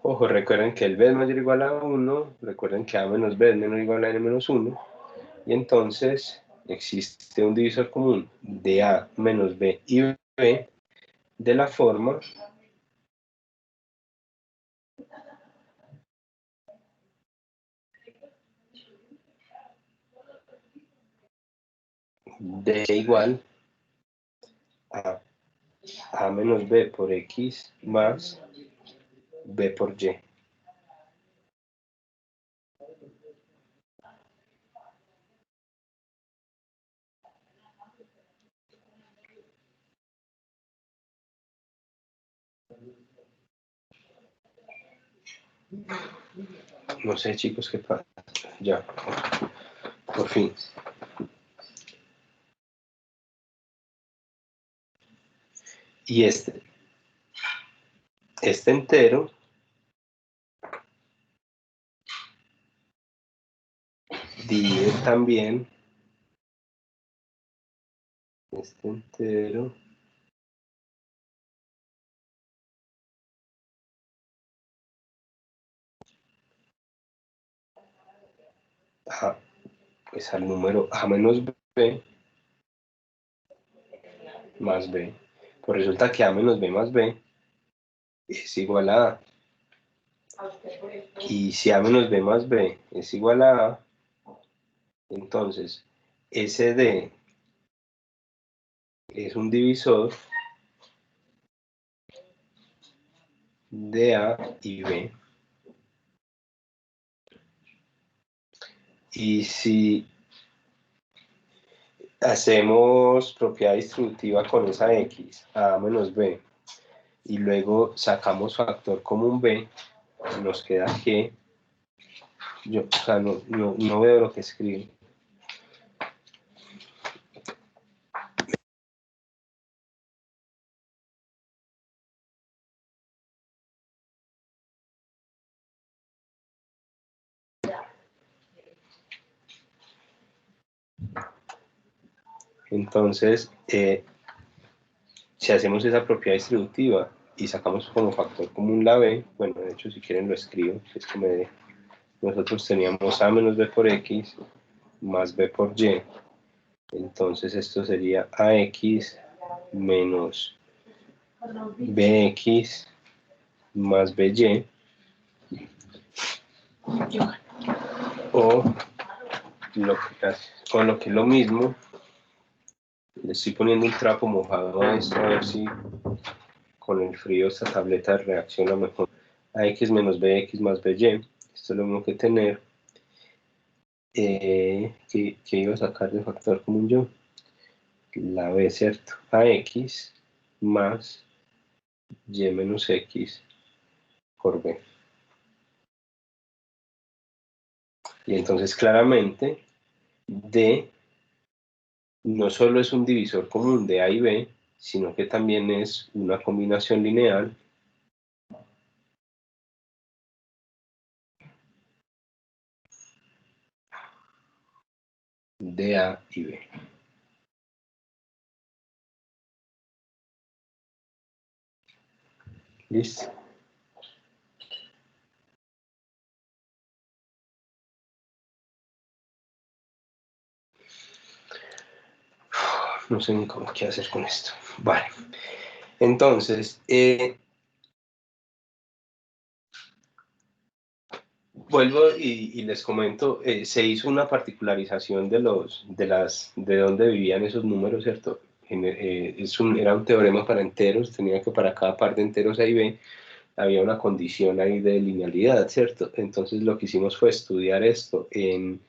Ojo, recuerden que el B es mayor o igual a 1, recuerden que A menos B es menor o igual a N menos 1, y entonces existe un divisor común de A menos B y B de la forma D igual a A menos B por X más B por Y. No sé, chicos, qué pasa. Ya, por fin. Y este entero divide también este entero pues al número A menos B más B. Pues resulta que A menos B más B es igual a A. Y si A menos B más B es igual a A, entonces SD es un divisor de A y B. Y si hacemos propiedad distributiva con esa X, A menos B, y luego sacamos factor común B, nos queda que, o sea, no veo lo que escribe. Entonces, si hacemos esa propiedad distributiva y sacamos como factor común la B, bueno, de hecho si quieren lo escribo, es que me deje. Nosotros teníamos A menos B por X más B por Y, entonces esto sería AX menos BX más BY, o lo que es lo mismo, le estoy poniendo un trapo mojado a esto a ver si con el frío esta tableta reacciona mejor. AX menos BX más BY. Esto es lo mismo que tener, que iba a sacar de factor común yo, la B, ¿cierto? AX más Y menos X por B. Y entonces claramente D no solo es un divisor común de A y B, sino que también es una combinación lineal de A y B. ¿Listo? No sé ni cómo qué hacer con esto. Vale. Entonces, vuelvo y les comento, se hizo una particularización de dónde vivían esos números, ¿cierto? Era un teorema para enteros, tenía que para cada par de enteros A y B había una condición ahí de linealidad, ¿cierto? Entonces lo que hicimos fue estudiar esto en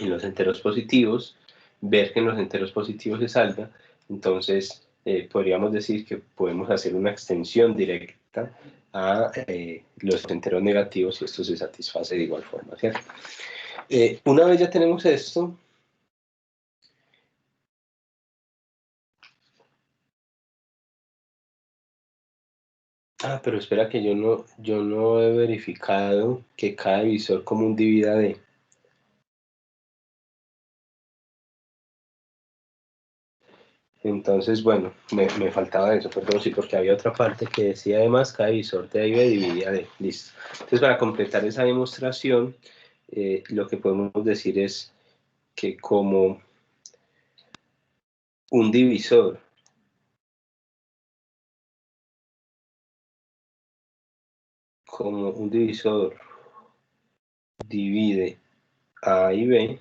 los enteros positivos, ver que en los enteros positivos se salga. Entonces podríamos decir que podemos hacer una extensión directa a los enteros negativos y esto se satisface de igual forma, ¿cierto? Una vez ya tenemos esto, pero espera que yo no he verificado que cada divisor común divida D. Entonces, bueno, me faltaba eso, perdón, sí, porque había otra parte que decía además cada divisor de A y B dividía D. Listo. Entonces, para completar esa demostración, lo que podemos decir es que como un divisor divide A y B,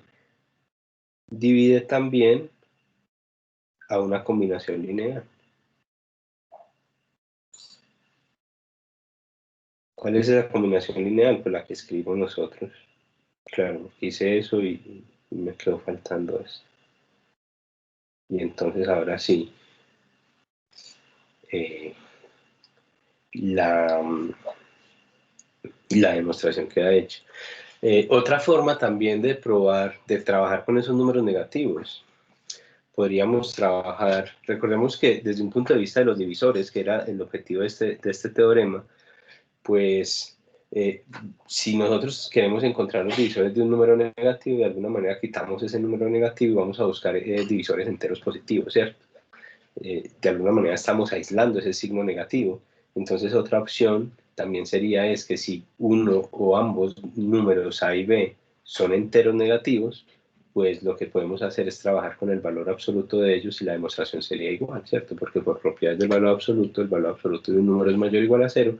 divide también a una combinación lineal. ¿Cuál es esa combinación lineal? Pues la que escribimos nosotros. Claro, hice eso y me quedó faltando esto. Y entonces ahora sí, la demostración queda hecha. Otra forma también de trabajar con esos números negativos, podríamos trabajar, recordemos que desde un punto de vista de los divisores, que era el objetivo de este teorema, pues si nosotros queremos encontrar los divisores de un número negativo, de alguna manera quitamos ese número negativo y vamos a buscar divisores enteros positivos, ¿cierto? De alguna manera estamos aislando ese signo negativo. Entonces otra opción también sería es que si uno o ambos números A y B son enteros negativos, pues lo que podemos hacer es trabajar con el valor absoluto de ellos y la demostración sería igual, ¿cierto? Porque por propiedades del valor absoluto, el valor absoluto de un número es mayor o igual a 0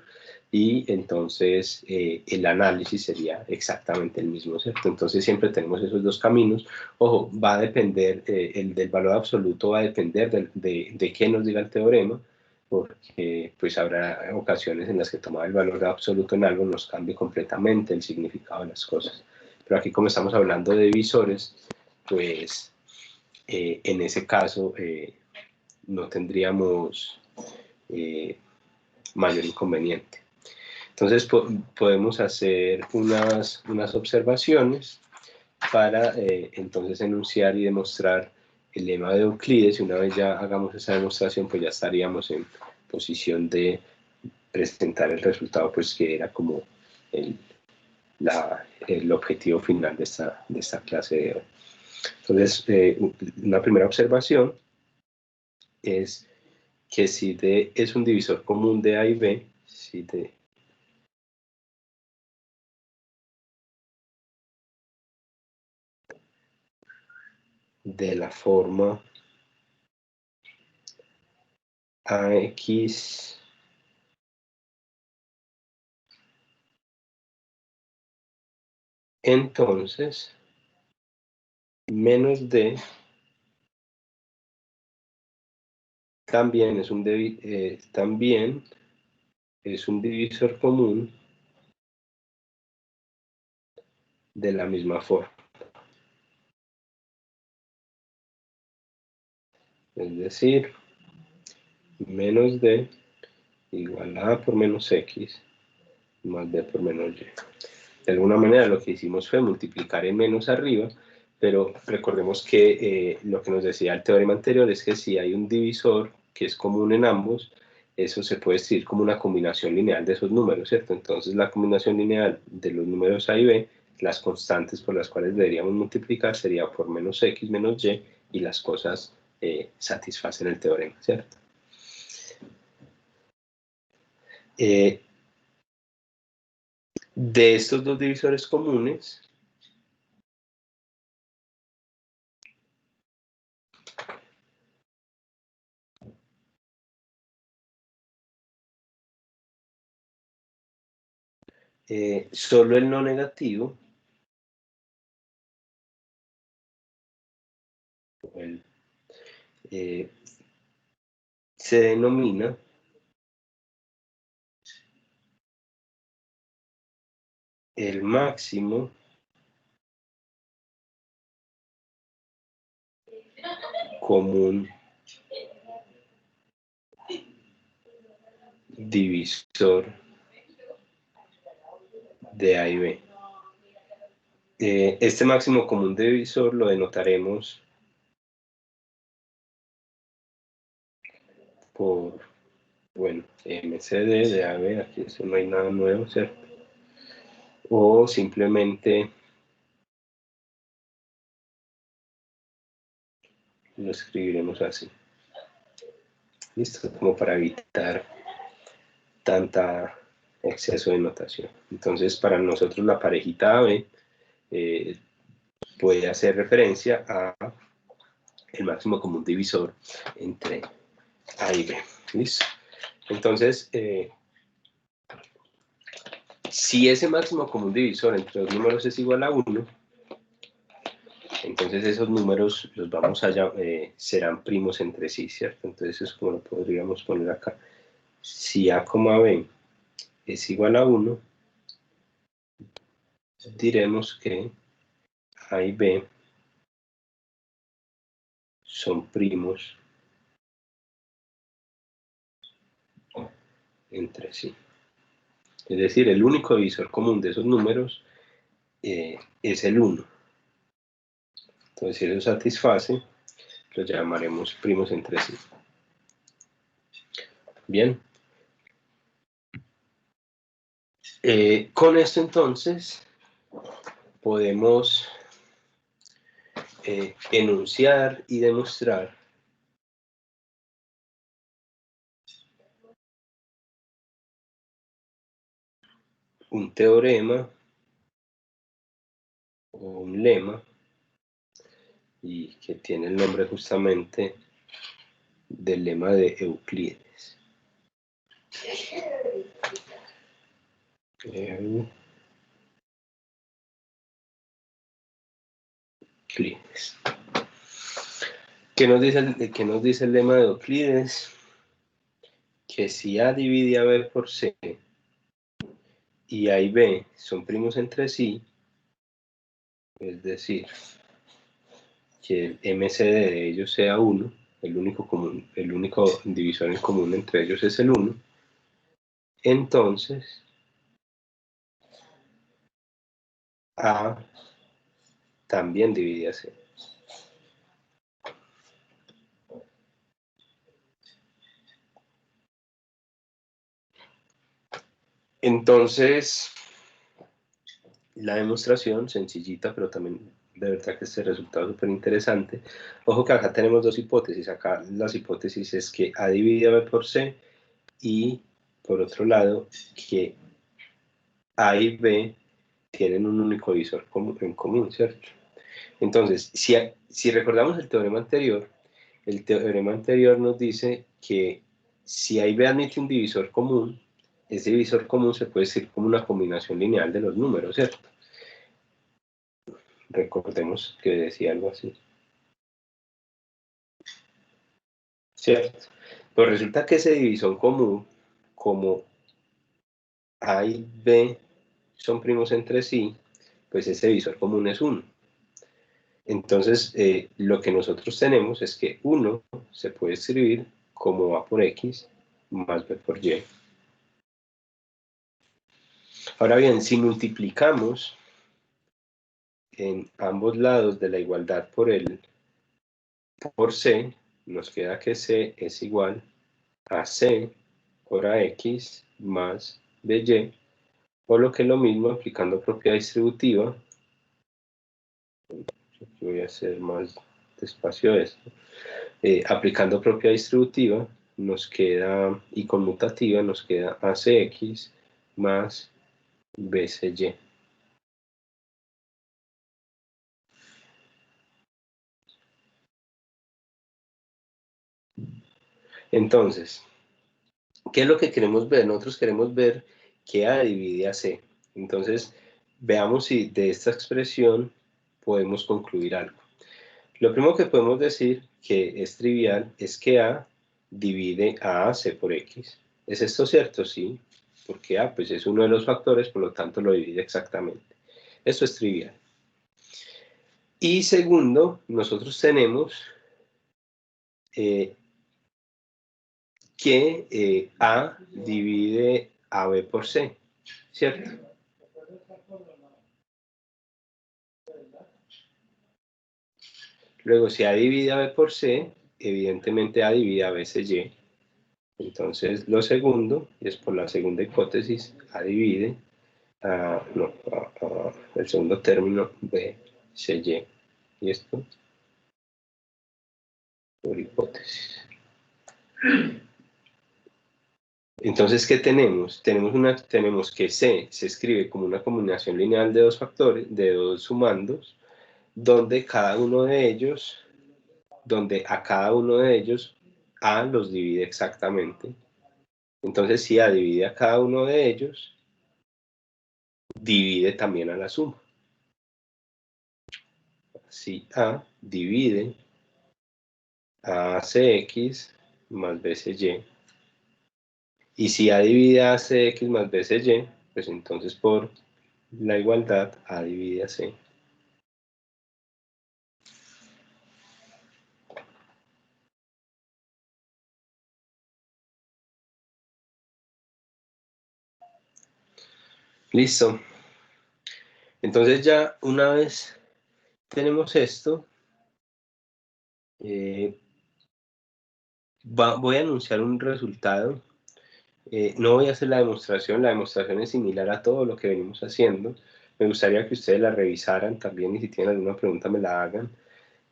y entonces el análisis sería exactamente el mismo, ¿cierto? Entonces siempre tenemos esos dos caminos. Ojo, va a depender, el del valor absoluto va a depender de qué nos diga el teorema, porque pues habrá ocasiones en las que tomar el valor absoluto en algo nos cambie completamente el significado de las cosas. Pero aquí como estamos hablando de divisores, pues en ese caso no tendríamos mayor inconveniente. Entonces podemos hacer unas observaciones para entonces enunciar y demostrar el lema de Euclides, y una vez ya hagamos esa demostración, pues ya estaríamos en posición de presentar el resultado, pues que era como el objetivo final de esta clase de hoy. Entonces, una primera observación es que si D es un divisor común de A y B, si D de la forma AX entonces menos D también es un divisor común de la misma forma. Es decir, menos d igual a por menos x más b por menos y. De alguna manera lo que hicimos fue multiplicar en menos arriba, pero recordemos que lo que nos decía el teorema anterior es que si hay un divisor que es común en ambos, eso se puede escribir como una combinación lineal de esos números, ¿cierto? Entonces la combinación lineal de los números a y b, las constantes por las cuales deberíamos multiplicar sería por menos x menos y, y las cosas satisfacen el teorema, ¿cierto? De estos dos divisores comunes, solo el no negativo, se denomina el máximo común divisor de A y B. Este máximo común divisor lo denotaremos por, bueno, MCD de AB, aquí eso no hay nada nuevo, ¿cierto? O simplemente lo escribiremos así. ¿Listo? Como para evitar tanta exceso de notación. Entonces, para nosotros la parejita AB puede hacer referencia a el máximo común divisor entre A y B. ¿Listo? Entonces, si ese máximo común divisor entre los números es igual a 1, entonces esos números los vamos a serán primos entre sí, ¿cierto? Entonces es como lo podríamos poner acá. Si A, B es igual a 1, diremos que A y B son primos entre sí. Es decir, el único divisor común de esos números es el 1. Entonces, si eso satisface, los llamaremos primos entre sí. Bien. Con esto entonces podemos enunciar y demostrar un teorema o un lema, y que tiene el nombre justamente del lema de Euclides. Euclides. ¿Qué nos dice el lema de Euclides? Que si A divide a B por C y A y B son primos entre sí, es decir, que el MCD de ellos sea 1, el único divisor en común entre ellos es el 1, entonces A también divide a C. Entonces, la demostración, sencillita, pero también de verdad que este resultado es súper interesante. Ojo que acá tenemos dos hipótesis. Acá las hipótesis es que A divide a B por C y, por otro lado, que A y B tienen un único divisor en común, ¿cierto? Entonces, si recordamos el teorema anterior nos dice que si A y B admite un divisor común, ese divisor común se puede decir como una combinación lineal de los números, ¿cierto? Recordemos que decía algo así. ¿Cierto? Pues resulta que ese divisor común, como A y B son primos entre sí, pues ese divisor común es 1. Entonces, lo que nosotros tenemos es que 1 se puede escribir como A por X más B por Y. Ahora bien, si multiplicamos en ambos lados de la igualdad por C, nos queda que C es igual a C por AX más BY, o lo que es lo mismo aplicando propiedad distributiva. Voy a hacer más despacio esto. Aplicando propiedad distributiva nos queda, y conmutativa nos queda ACX más BCY. Entonces, ¿qué es lo que queremos ver? Nosotros queremos ver que A divide a C. Entonces, veamos si de esta expresión podemos concluir algo. Lo primero que podemos decir, que es trivial, es que A divide a C por X. ¿Es esto cierto? Sí, porque A pues, es uno de los factores, por lo tanto lo divide exactamente. Esto es trivial. Y segundo, nosotros tenemos que A divide a B por C, ¿cierto? Luego, si A divide a B por C, evidentemente A divide a BCY. Entonces, lo segundo, y es por la segunda hipótesis, A divide el segundo término BCY. Y esto por hipótesis. Entonces, ¿qué tenemos? Tenemos que C se escribe como una combinación lineal de dos factores, de dos sumandos, donde a cada uno de ellos A los divide exactamente. Entonces, si A divide a cada uno de ellos, divide también a la suma. Si A divide a ACX más BCY, y si A divide a ACX más BCY, pues entonces por la igualdad A divide a C. Listo. Entonces ya una vez tenemos esto, voy a anunciar un resultado. No voy a hacer la demostración es similar a todo lo que venimos haciendo. Me gustaría que ustedes la revisaran también y si tienen alguna pregunta me la hagan.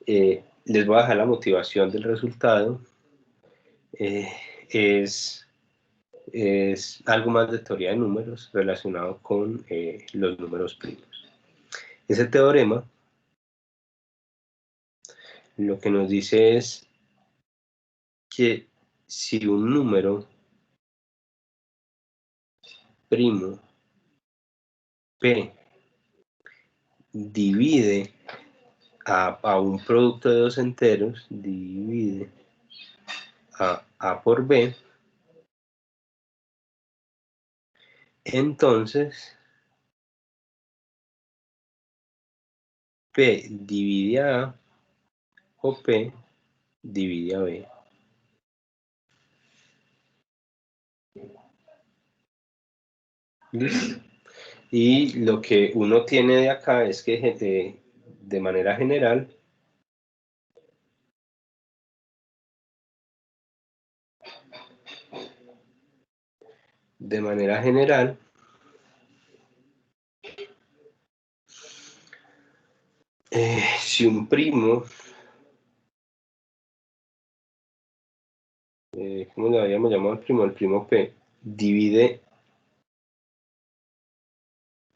Les voy a dejar la motivación del resultado. Es algo más de teoría de números relacionado con los números primos. Ese teorema lo que nos dice es que si un número primo P divide a un producto de dos enteros, divide a por B, entonces P divide a A o P divide a B. ¿Listo? Y lo que uno tiene de acá es que de manera general, si un primo, ¿cómo le habíamos llamado al primo? El primo P divide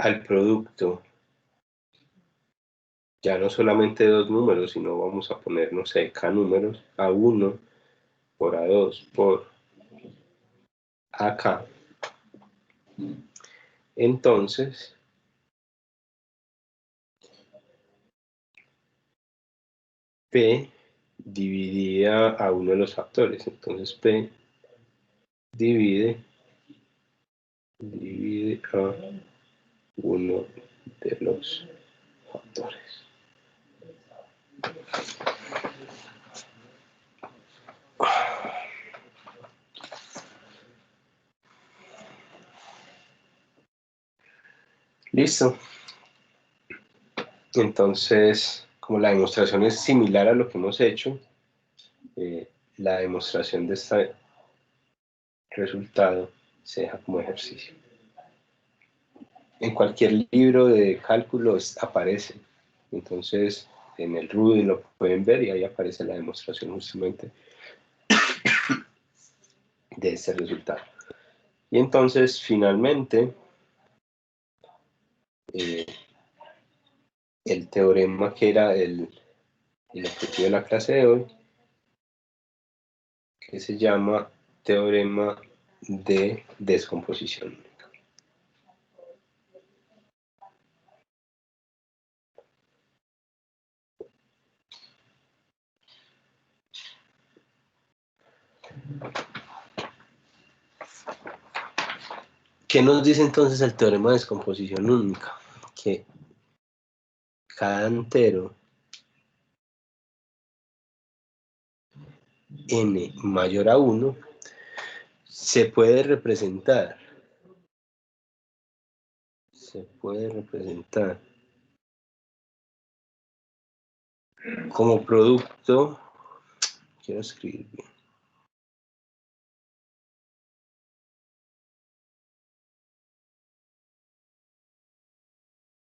al producto, ya no solamente dos números, sino vamos a poner, no sé, K números, A1 por A2 por AK. Entonces, P dividía a uno de los factores. Entonces, P divide a uno de los factores. Listo. Entonces, como la demostración es similar a lo que hemos hecho, la demostración de este resultado se deja como ejercicio. En cualquier libro de cálculos aparece. Entonces, en el Rudy lo pueden ver y ahí aparece la demostración justamente de este resultado. Y entonces, finalmente, el teorema que era el objetivo de la clase de hoy, que se llama teorema de descomposición única. ¿Qué nos dice entonces el teorema de descomposición única? Que cada entero n mayor a 1 se puede representar como producto, quiero escribir bien,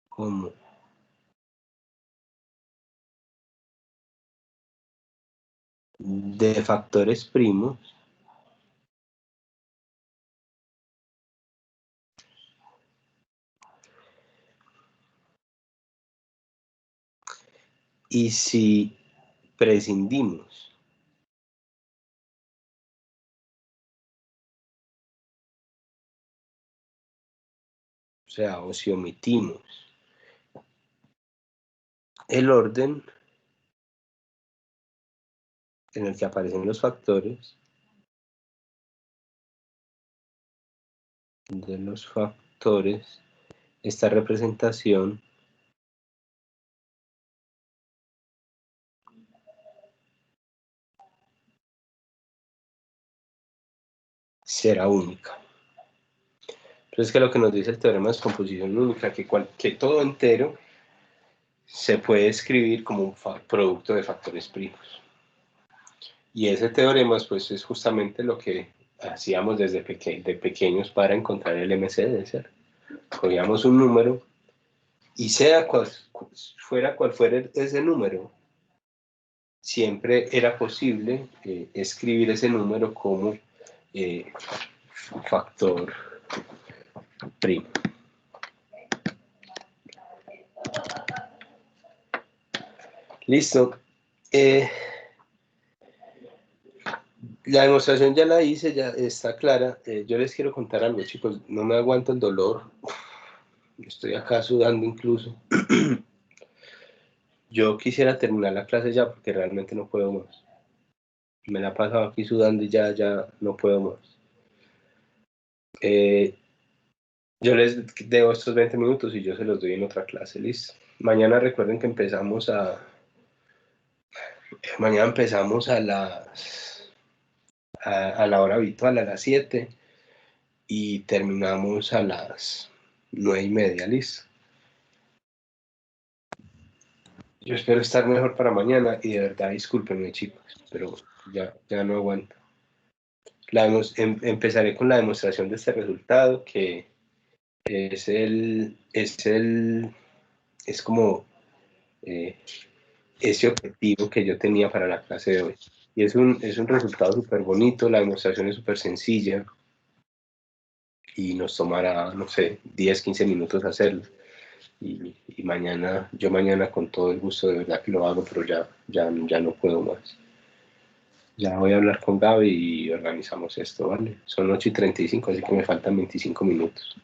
como de factores primos y si prescindimos o si omitimos el orden en el que aparecen los factores de los factores, esta representación será única. Entonces, que lo que nos dice el teorema de descomposición única, que todo entero se puede escribir como un producto de factores primos. Y ese teorema pues, es justamente lo que hacíamos desde pequeños para encontrar el MCD, ¿cierto? Cogíamos un número y sea cual fuera ese número, siempre era posible escribir ese número como factor primo. Listo. La demostración ya la hice, ya está clara. Yo les quiero contar algo, chicos. No me aguanto el dolor. Estoy acá sudando incluso. Yo quisiera terminar la clase ya porque realmente no puedo más. Me la he pasado aquí sudando y ya no puedo más. Yo les debo estos 20 minutos y yo se los doy en otra clase, listo. Mañana recuerden que empezamos a la hora habitual, a las 7, y terminamos a las 9:30, listo. Yo espero estar mejor para mañana y de verdad discúlpenme, chicos, pero ya no aguanto. Empezaré con la demostración de este resultado, que es como ese objetivo que yo tenía para la clase de hoy. Y es un resultado súper bonito, la demostración es súper sencilla y nos tomará, no sé, 10, 15 minutos hacerlo. Y yo mañana con todo el gusto de verdad que lo hago, pero ya no puedo más. Ya voy a hablar con Gaby y organizamos esto, ¿vale? Son 8:35, así que me faltan 25 minutos.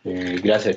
Gracias.